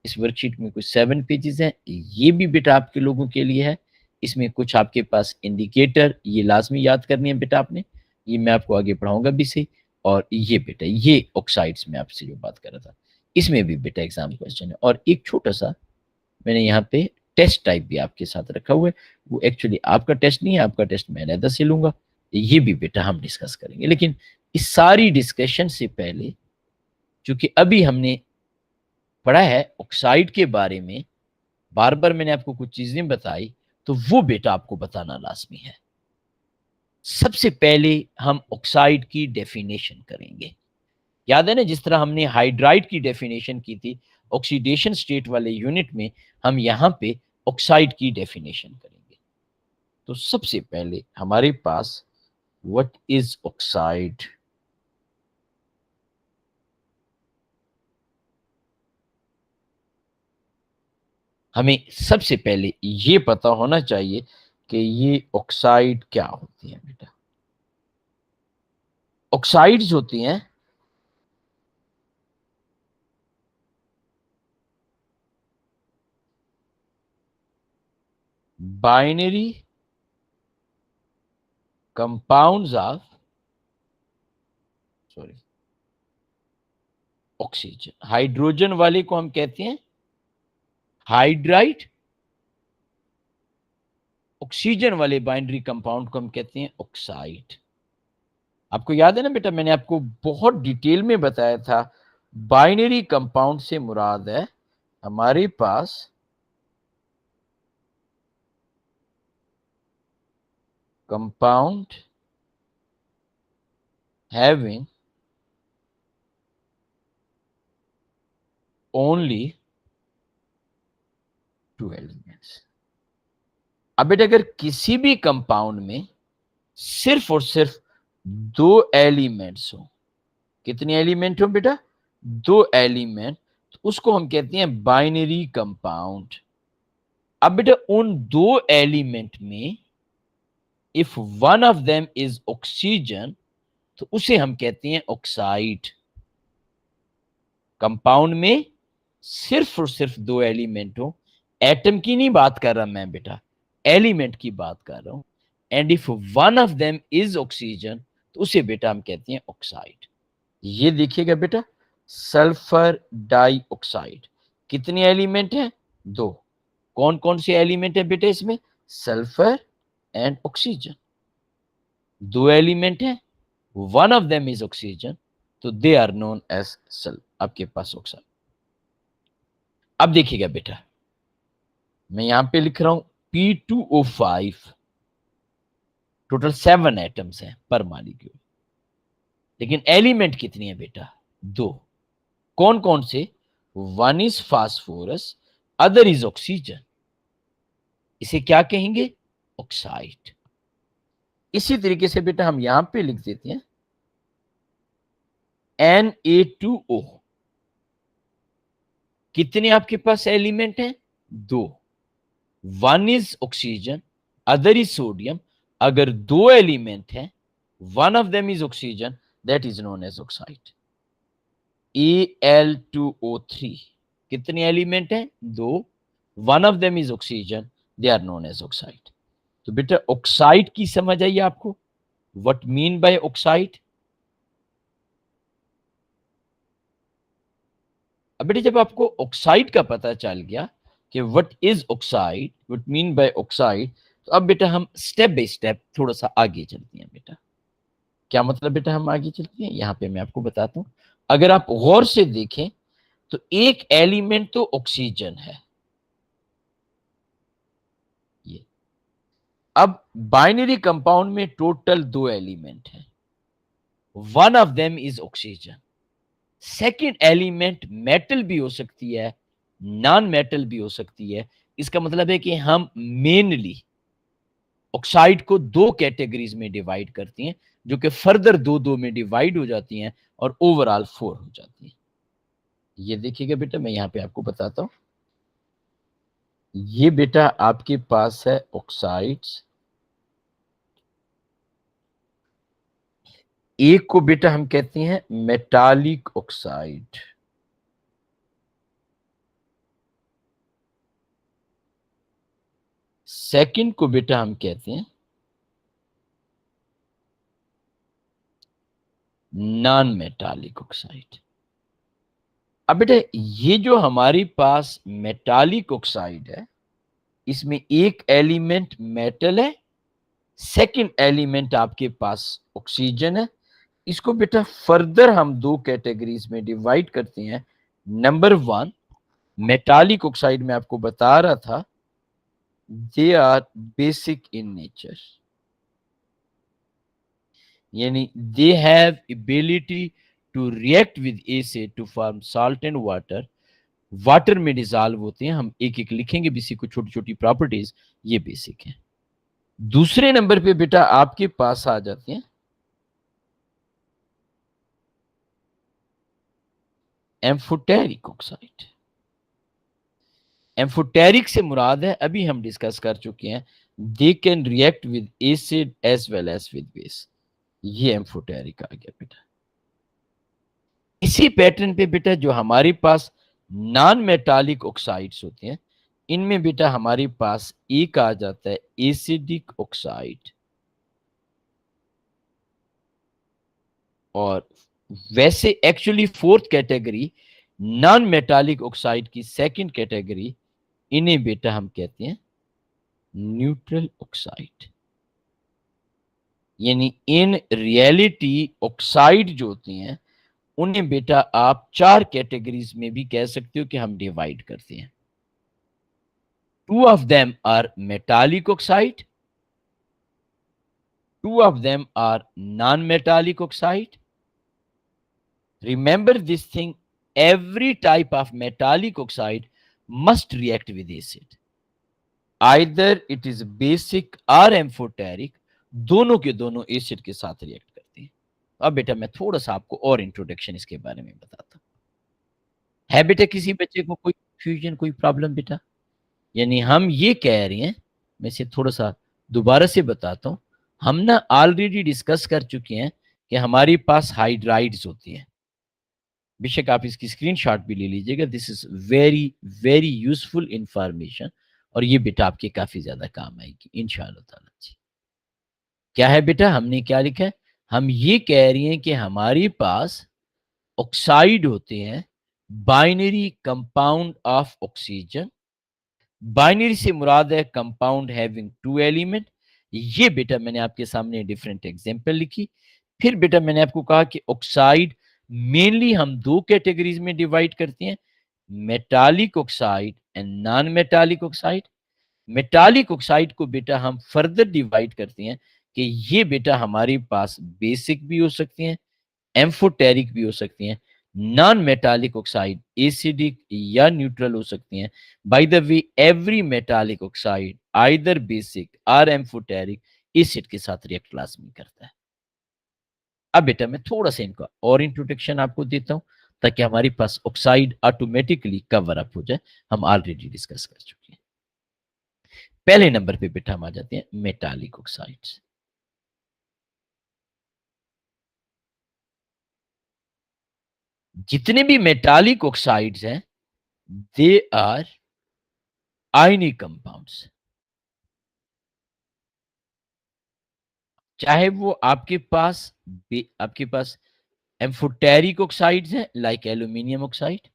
इस वर्कशीट में कुछ 7 पेजेस हैं, ये भी बेटा आपके लोगों के लिए है। इसमें कुछ आपके पास इंडिकेटर, ये लाजमी याद करनी है बेटा आपने, ये मैं आपको आगे पढ़ाऊंगा भी सही। और ये बेटा ये ऑक्साइड्स में आपसे जो बात कर रहा था, इसमें भी बेटा एग्जाम क्वेश्चन है। और एक छोटा सा मैंने यहाँ पे टेस्ट टाइप भी आपके साथ रखा हुआ है, वो एक्चुअली आपका टेस्ट नहीं है, आपका टेस्ट मैं अलग से लूंगा, ये भी बेटा हम डिस्कस करेंगे। लेकिन इस सारी डिस्कशन से पहले, चूंकि अभी हमने पढ़ा है ऑक्साइड के बारे में, बार बार मैंने आपको कुछ चीजें बताई, तो वो बेटा आपको बताना लाजमी है। सबसे पहले हम ऑक्साइड की डेफिनेशन करेंगे। याद है ना, जिस तरह हमने हाइड्राइड की डेफिनेशन की थी ऑक्सीडेशन स्टेट वाले यूनिट में, हम यहां पे ऑक्साइड की डेफिनेशन करेंगे। तो सबसे पहले हमारे पास व्हाट इज ऑक्साइड। हमें सबसे पहले ये पता होना चाहिए कि ये ऑक्साइड क्या होती है बेटा। ऑक्साइड्स होती हैं binary compounds of sorry oxygen. Hydrogen वाले को हम कहते हैं हाइड्राइड, ऑक्सीजन वाले बाइनरी कंपाउंड को हम कहते हैं ऑक्साइड। आपको याद है ना बेटा, मैंने आपको बहुत डिटेल में बताया था, बाइनरी कंपाउंड से मुराद है हमारे पास कंपाउंड हैविंग ओनली 2 एलिमेंट्स। अब बेटा अगर किसी भी कंपाउंड में सिर्फ और सिर्फ दो एलिमेंट्स हो, कितने एलिमेंट हो बेटा? दो एलिमेंट, तो उसको हम कहते हैं बाइनरी कंपाउंड। अब बेटा उन दो एलिमेंट में if one of them is oxygen, तो उसे हम कहते हैं ऑक्साइड। कंपाउंड में सिर्फ और सिर्फ दो एलिमेंट हो, एटम की नहीं बात कर रहा मैं बेटा, एलिमेंट की बात कर रहा हूं। And if one of them is oxygen, तो उसे बेटा हम कहते हैं ऑक्साइड। ये देखिएगा बेटा, सल्फर डाइऑक्साइड, कितने एलिमेंट हैं? दो। कौन कौन से एलिमेंट है बेटा इसमें? सल्फर एंड ऑक्सीजन, दो एलिमेंट है, one of them is oxygen, तो they are known as sulph, आपके पास ऑक्साइड। अब देखिएगा बेटा, मैं यहां पे लिख रहा हूं P2O5, टोटल 7 एटम्स हैं पर मॉलिक्यूल, लेकिन एलिमेंट कितनी है बेटा? दो। कौन कौन से? One is phosphorus, other is oxygen, इसे क्या कहेंगे? ऑक्साइड। इसी तरीके से बेटा हम यहां पे लिख देते हैं Na2O, कितने आपके पास एलिमेंट हैं? दो। One is oxygen, other is sodium, अगर दो एलिमेंट हैं, one of them is oxygen, that is known as oxide. Al2O3, कितने एलिमेंट हैं? दो, one of them is oxygen, they are known as oxide. तो बेटा ऑक्साइड की समझ आई आपको, व्हाट मीन बाय ऑक्साइड? अब बेटा जब आपको ऑक्साइड का पता चल गया कि what is oxide, what mean by oxide, तो अब बेटा हम स्टेप बाय स्टेप थोड़ा सा आगे चलते हैं बेटा। क्या मतलब बेटा हम आगे चलते हैं? यहां पे मैं आपको बताता हूं। अगर आप गौर से देखें तो एक एलिमेंट तो ऑक्सीजन है, ये। अब बाइनरी कंपाउंड में टोटल दो एलिमेंट हैं, one of them is oxygen. Second element metal भी हो सकती है, नॉन मेटल भी हो सकती है। इसका मतलब है कि हम मेनली ऑक्साइड को दो कैटेगरीज में डिवाइड करते हैं, जो कि फर्दर दो दो में डिवाइड हो जाती हैं और ओवरऑल 4 हो जाती है। ये देखिएगा बेटा, मैं यहां पे आपको बताता हूं। ये बेटा आपके पास है ऑक्साइड्स, एक को बेटा हम कहते हैं मेटालिक ऑक्साइड, सेकंड को बेटा हम कहते हैं नॉन मेटालिक ऑक्साइड। अब बेटा ये जो हमारे पास मेटालिक ऑक्साइड है, इसमें एक एलिमेंट मेटल है, सेकंड एलिमेंट आपके पास ऑक्सीजन है। इसको बेटा फर्दर हम दो कैटेगरीज में डिवाइड करते हैं। नंबर वन, मेटालिक ऑक्साइड में आपको बता रहा था, they are basic in nature, यानी they have ability to react with acid to form salt and water, water में डिजॉल्व होते हैं। हम एक एक लिखेंगे भी को, छोटी छोटी प्रॉपर्टीज, ये बेसिक है। दूसरे नंबर पे बेटा आपके पास आ जाते हैं एम्फोटेरिक ऑक्साइड। एम्फोटेरिक से मुराद है, अभी हम डिस्कस कर चुके हैं, they can react with acid as well as with base. ये एम्फोटेरिक आ गया बेटा। इसी पैटर्न पे बेटा जो हमारे पास नॉन मेटालिक ऑक्साइड्स होते हैं, इनमें बेटा हमारे पास एक आ जाता है एसिडिक ऑक्साइड, और वैसे actually fourth category non metallic oxide की सेकंड कैटेगरी, इन्हें बेटा हम कहते हैं न्यूट्रल ऑक्साइड। यानी इन रियलिटी ऑक्साइड जो होती हैं, उन्हें बेटा आप चार कैटेगरीज में भी कह सकते हो कि हम डिवाइड करते हैं। Two of them are metallic oxide, two of them are non-metallic oxide. Remember this thing, every type of metallic oxide must react with acid. Either it is basic और एम्फोटेरिक, दोनों के दोनों एसिड के साथ रिएक्ट करते हैं। अब बेटा मैं थोड़ा सा आपको और इंट्रोडक्शन इसके बारे में बताता हूँ। है बेटा किसी बच्चे को कोई कंफ्यूजन, कोई प्रॉब्लम बेटा? यानी हम ये कह रहे हैं, मैं इसे थोड़ा सा दोबारा से बताता हूँ। हम ना ऑलरेडी डिस्कस कर चुके हैं कि हमारे पास हाइड्राइड्स होती हैं। बेशक आप इसकी स्क्रीनशॉट भी ले लीजिएगा। This is very very useful information, और ये बेटा आपके काफी ज्यादा काम आएगी इंशाअल्लाह ताला जी। क्या है बेटा, हमने क्या लिखा है? हम ये कह रही हैं कि हमारे पास ऑक्साइड होते हैं, binary compound of oxygen. Binary से मुराद है कंपाउंड हैविंग टू एलिमेंट। ये बेटा मैंने आपके सामने डिफरेंट एग्जांपल लिखी। फिर बेटा मैंने आपको कहा कि ऑक्साइड मेनली हम दो कैटेगरीज में डिवाइड करते हैं, metallic oxide and non metallic oxide. Metallic oxide को बेटा हम फर्दर डिवाइड करते हैं कि ये बेटा हमारे पास बेसिक भी हो सकते हैं, एम्फोटेरिक भी हो सकती हैं। नॉन मेटालिक ऑक्साइड एसिडिक या न्यूट्रल हो सकती हैं। By the way every metallic oxide either basic और एम्फोटेरिक एसिड के साथ रिएक्ट लाजमी करता है। अब बेटा मैं थोड़ा सा इनका और इंट्रोडक्शन आपको देता हूं ताकि हमारे पास ऑक्साइड ऑटोमेटिकली कवर अप हो जाए। हम ऑलरेडी डिस्कस कर चुके हैं। पहले नंबर पे बेटा हम आ जाते हैं मेटालिक ऑक्साइड्स। जितने भी मेटालिक ऑक्साइड्स हैं, दे आर आयनिक कंपाउंड्स। चाहे वो आपके पास एम्फोटेरिक ऑक्साइड्स हैं लाइक एल्यूमिनियम ऑक्साइड,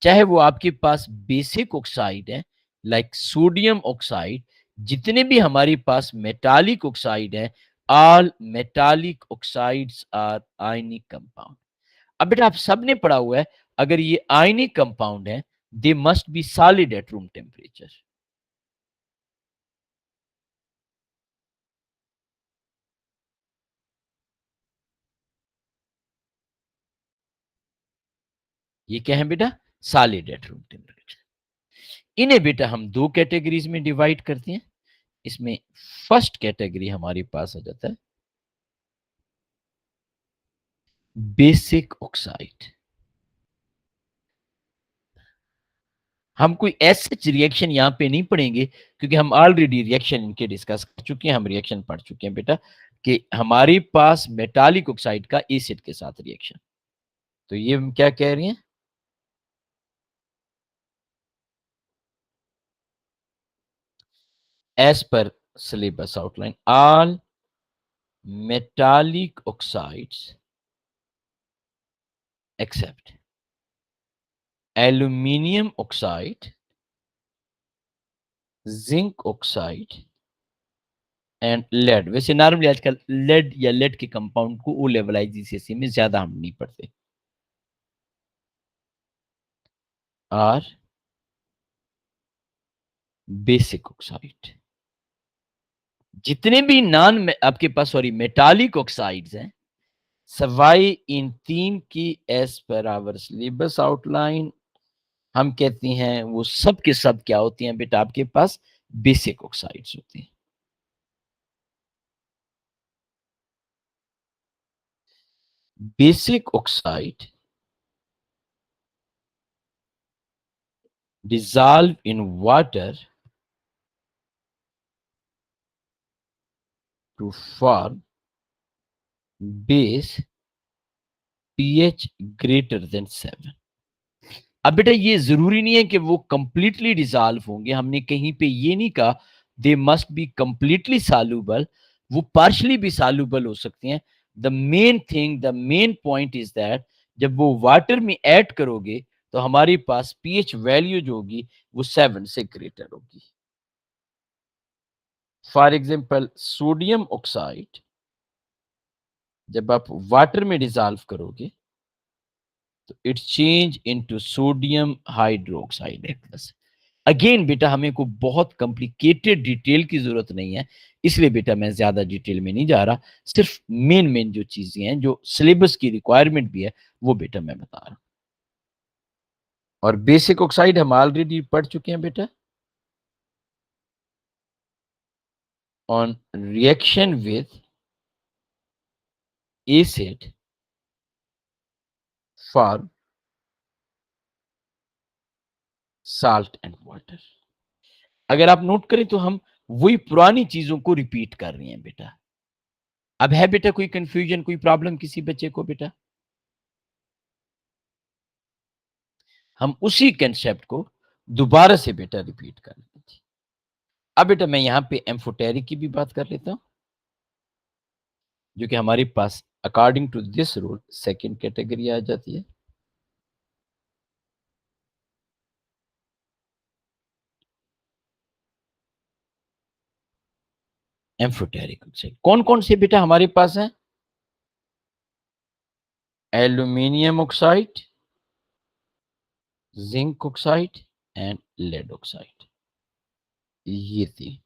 चाहे वो आपके पास बेसिक ऑक्साइड है लाइक सोडियम ऑक्साइड। जितने भी हमारे पास मेटालिक ऑक्साइड है, all metallic oxides are ionic compound. अब बेटा आप सबने पढ़ा हुआ है, अगर ये आयनिक कंपाउंड है, they must be solid at room temperature. ये क्या है बेटा? Solid at room temperature. इन्हें बेटा हम दो कैटेगरीज में डिवाइड करते हैं। इसमें फर्स्ट कैटेगरी हमारे पास आ जाता है बेसिक ऑक्साइड। हम कोई ऐसे रिएक्शन यहां पे नहीं पढ़ेंगे क्योंकि हम ऑलरेडी रिएक्शन इनके डिस्कस कर चुके हैं। हम रिएक्शन पढ़ चुके हैं बेटा कि हमारे पास मेटालिक ऑक्साइड का एसिड के साथ रिएक्शन। तो ये हम क्या कह रहे हैं? As per syllabus outline, all metallic oxides except aluminium oxide, zinc oxide and lead. वैसे नॉर्मली आजकल लेड या लेड के कंपाउंड को ओ लेवल आईजीसीएसई में ज्यादा हम नहीं पढ़ते। Are basic oxide. जितने भी आपके पास सॉरी मेटालिक ऑक्साइड्स हैं, सवाई इन तीन की as per hour syllabus outline, हम कहते हैं वो सब के सब क्या होती हैं बेटा? आपके पास बेसिक ऑक्साइड्स होती हैं। Basic oxide dissolve in water to form base pH greater than 7। अब बेटा ये जरूरी नहीं है कि वो कंप्लीटली डिसॉल्व होंगे। हमने कहीं पे ये नहीं कहा they must be completely soluble, वो पार्शली भी सॉल्युबल हो सकते हैं। The main point is that जब वो वाटर में ऐड करोगे तो हमारे पास पीएच वैल्यू जो होगी वो 7 से ग्रेटर होगी। फॉर एग्जाम्पल सोडियम ऑक्साइड जब आप वाटर में डिसॉल्व करोगे तो it change into sodium hydroxide aqueous. Again बेटा हमें को बहुत कॉम्प्लिकेटेड डिटेल की जरूरत नहीं है, इसलिए बेटा मैं ज्यादा डिटेल में नहीं जा रहा। सिर्फ मेन मेन जो चीजें हैं जो सिलेबस की रिक्वायरमेंट भी है वो बेटा मैं बता रहा हूं। और बेसिक ऑक्साइड हम ऑलरेडी पढ़ चुके हैं बेटा। on reaction with acid form salt and water। अगर आप नोट करें तो हम वही पुरानी चीजों को रिपीट कर रहे हैं बेटा। अब है बेटा कोई कंफ्यूजन, कोई प्रॉब्लम किसी बच्चे को बेटा? हम उसी कंसेप्ट को दोबारा से बेटा रिपीट कर लेते हैं। अब बेटा मैं यहां पे एम्फोटेरिक की भी बात कर लेता हूं, जो कि हमारे पास according to this rule second category आ जाती है। एम्फोटेरिक ऑक्साइड कौन कौन से बेटा हमारे पास है? Aluminium oxide, zinc oxide and lead oxide. ये तीन,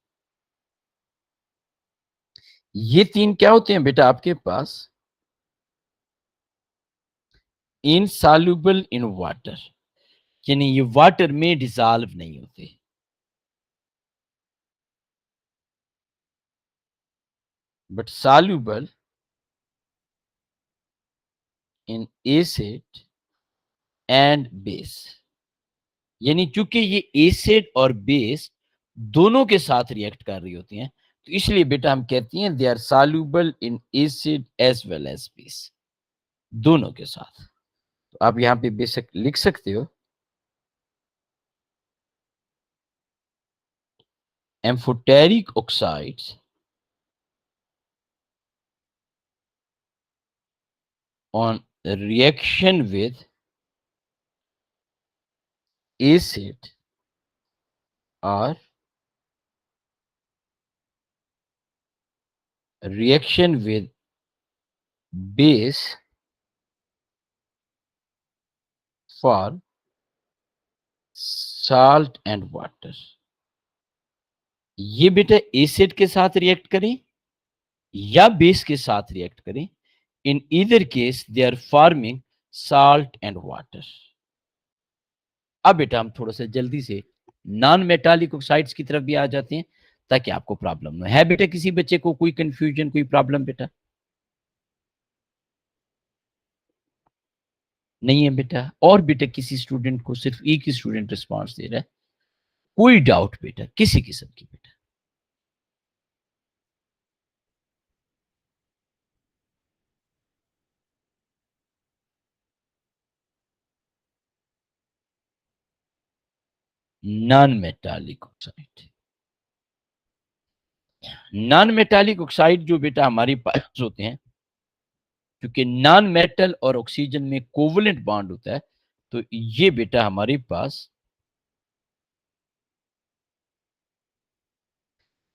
ये तीन क्या होते हैं बेटा आपके पास? इनसॉल्युबल इन वाटर, यानी ये वाटर में डिसॉल्व नहीं होते। But soluble in acid and base, यानी चूंकि ये एसिड और बेस दोनों के साथ रिएक्ट कर रही होती हैं, तो इसलिए बेटा हम कहते हैं they are soluble in acid as well as base, दोनों के साथ। तो आप यहां पे बेशक लिख सकते हो amphoteric oxides on reaction with acid or reaction with base for salt and water। ये बेटा एसिड के साथ रिएक्ट करें या बेस के साथ रिएक्ट करें, in either case they are forming salt and water. अब बेटा हम थोड़ा सा जल्दी से नॉन मेटालिक ऑक्साइड्स की तरफ भी आ जाते हैं, ताकि आपको प्रॉब्लम ना है बेटा किसी बच्चे को कोई कंफ्यूजन, कोई प्रॉब्लम बेटा? नहीं है बेटा? और बेटा किसी स्टूडेंट को, सिर्फ एक ही स्टूडेंट रिस्पांस दे रहा है, कोई डाउट बेटा किसी किस्म की बेटा? Non metallic oxide, non metallic oxide जो बेटा हमारे पास होते हैं, क्योंकि नॉन मेटल और ऑक्सीजन में कोवलेंट बॉन्ड होता है, तो ये बेटा हमारे पास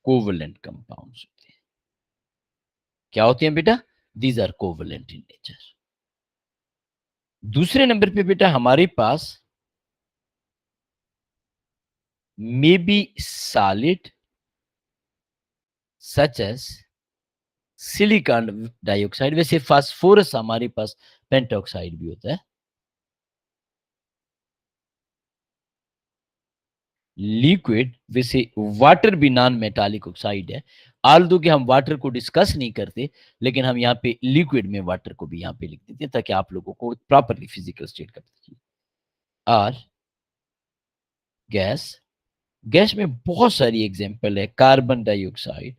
कोवलेंट कंपाउंड्स होते हैं। क्या होते हैं बेटा? These are covalent in nature. दूसरे नंबर पे बेटा हमारे पास may be solid such as silicon dioxide. वैसे फास्फोरस हमारे पास पेंटॉक्साइड भी होता है। लिक्विड, वैसे वाटर भी नॉन मेटालिक ऑक्साइड है, आल्दो कि हम वाटर को डिस्कस नहीं करते, लेकिन हम यहाँ पे लिक्विड में वाटर को भी यहाँ पे लिख देते हैं, ताकि आप लोगों को प्रॉपरली फिजिकल स्टेट कर दीजिए। और गैस, गैस में बहुत सारी एग्जांपल है, carbon dioxide,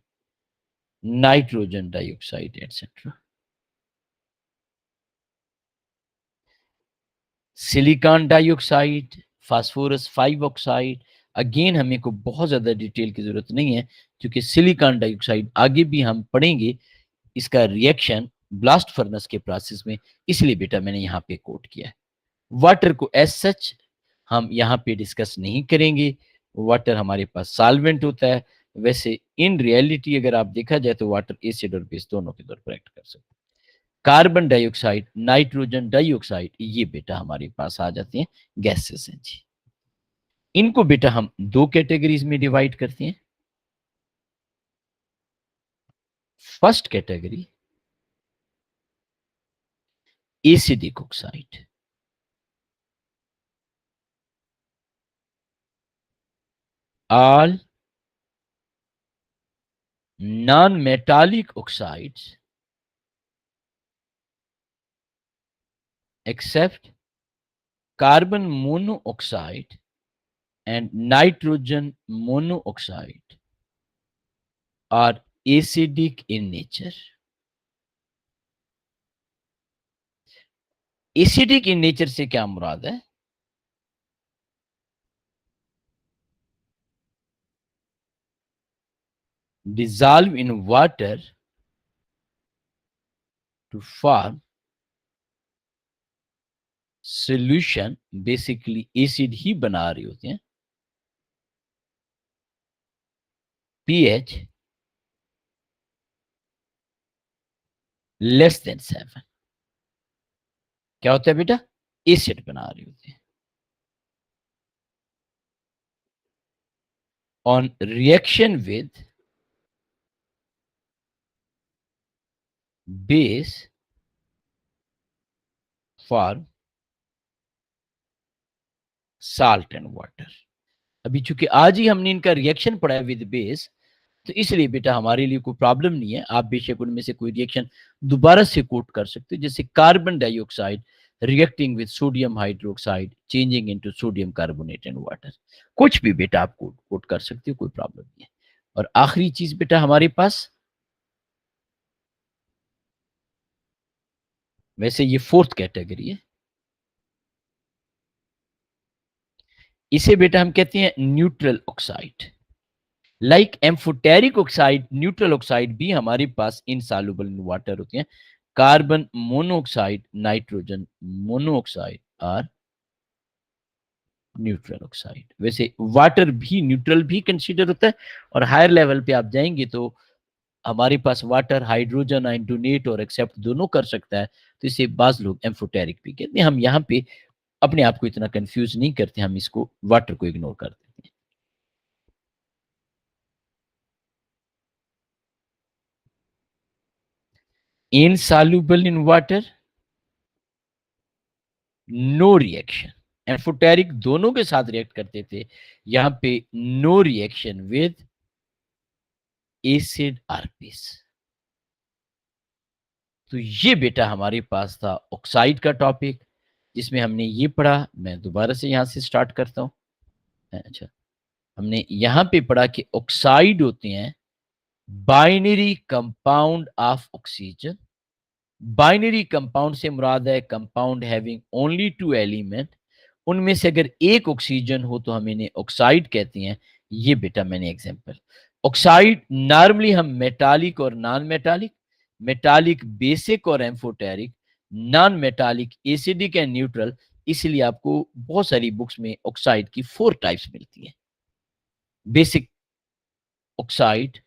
nitrogen dioxide etcetera. Silicon dioxide, phosphorus 5 oxide, again हमें को बहुत ज्यादा डिटेल की जरूरत नहीं है, क्योंकि सिलिकॉन डाइऑक्साइड आगे भी हम पढ़ेंगे इसका रिएक्शन ब्लास्ट फर्नेस के प्रोसेस में, इसलिए बेटा मैंने यहाँ पे कोट किया है। वाटर को एज सच हम यहाँ पे डिस्कस नहीं करेंगे, वाटर हमारे पास सॉल्वेंट होता है। वैसे इन रियलिटी अगर आप देखा जाए तो वाटर एसिड और बेस दोनों के तौर पर एक्ट कर सकते हैं। कार्बन डाइऑक्साइड, नाइट्रोजन डाइऑक्साइड, ये बेटा हमारे पास आ जाते हैं गैसेस हैं जी। इनको बेटा हम दो कैटेगरीज में डिवाइड करते हैं। First category acidic oxide, all non-metallic oxides except carbon monoxide and nitrogen monoxide are acidic in nature. Acidic in nature से क्या मुराद है? dissolve in water to form solution, basically acid ही बना रहे होते हैं. pH लेस देन 7 क्या होता है बेटा? एसिड बना रहे होते हैं. on reaction with base form salt and water. अभी चूंकि आज ही हमने इनका रिएक्शन पढ़ा है विद बेस, तो इसलिए बेटा हमारे लिए कोई प्रॉब्लम नहीं है. आप बेशक उनमें से कोई रिएक्शन दोबारा से कोट कर सकते हो, जैसे carbon dioxide reacting with sodium hydroxide changing into sodium carbonate and water. कुछ भी बेटा आप कोट कर सकते हो, कोई प्रॉब्लम नहीं है. और आखिरी चीज बेटा हमारे पास, वैसे ये फोर्थ कैटेगरी है, इसे बेटा हम कहते हैं neutral oxide. Like amphoteric oxide, neutral oxide भी हमारे पास इनसॉल्युबल इन वाटर होते हैं. Carbon monoxide, nitrogen monoxide are neutral oxide. वैसे वाटर भी न्यूट्रल भी कंसीडर होता है, और हायर लेवल पे आप जाएंगे तो हमारे पास वाटर हाइड्रोजन आयन डोनेट और एक्सेप्ट दोनों कर सकता है, तो इसे बाज लोग एम्फोटेरिक भी कहते हैं. हम यहाँ पे अपने आप को इतना कंफ्यूज नहीं करते, हम इसको वाटर को इग्नोर कर देते हैं. Insoluble in water, no reaction. Amphoteric दोनों के साथ रिएक्ट करते थे, यहां पे no reaction with acid or base. तो ये बेटा हमारे पास था ऑक्साइड का टॉपिक, जिसमें हमने ये पढ़ा. मैं दोबारा से यहां से स्टार्ट करता हूं. अच्छा, हमने यहां पे पढ़ा कि ऑक्साइड होते हैं binary compound of oxygen. Binary compound से मुराद है कंपाउंड हैविंग ओनली 2 एलिमेंट. उनमें से अगर एक ऑक्सीजन हो तो हम इन्हें ऑक्साइड कहते हैं. ये बेटा मैंने एग्जांपल. ऑक्साइड नॉर्मली हम मेटालिक और नॉन मेटालिक, मेटालिक बेसिक और amphoteric, non metallic acidic and neutral. इसलिए आपको बहुत सारी बुक्स में ऑक्साइड की 4 टाइप्स मिलती है. Basic oxide,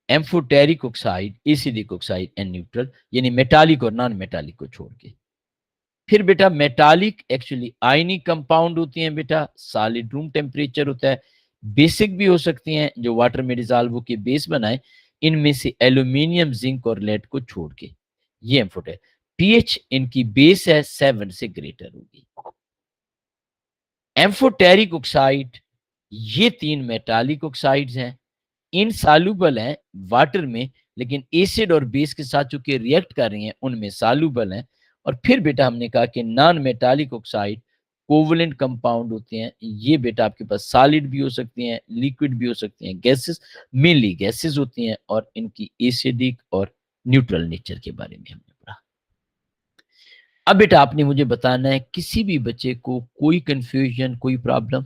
amphoteric oxide, acidic oxide and neutral, यानी मेटालिक और नॉन मेटालिक को छोड़ के. फिर बेटा मेटालिक एक्चुअली आयनिक कंपाउंड होती हैं बेटा, सॉलिड रूम टेम्परेचर होता है. बेसिक भी हो सकती हैं जो वाटर में डिजॉल्व होकर बेस बनाए, इनमें से एल्यूमिनियम, जिंक और लेड को छोड़ के. ये एम्फोटेरिक. पीएच इनकी बेस है 7 से ग्रेटर होगी. एम्फोटेरिक ऑक्साइड, ये 3 मेटालिक ऑक्साइड्स हैं, इनसॉल्युबल हैं वाटर में, लेकिन एसिड और बेस के साथ चूंकि रिएक्ट कर रही हैं उनमें सॉल्युबल हैं. और फिर बेटा हमने कहा कि non metallic oxide covalent compound होते हैं. ये बेटा आपके पास सॉलिड भी हो सकती हैं, लिक्विड भी हो सकती हैं, गैसेस, मेनली गैसेस होती हैं, और इनकी एसिडिक और न्यूट्रल नेचर के बारे में हमने पढ़ा. अब बेटा आपने मुझे बताना है किसी भी बच्चे को कोई कंफ्यूजन, कोई प्रॉब्लम.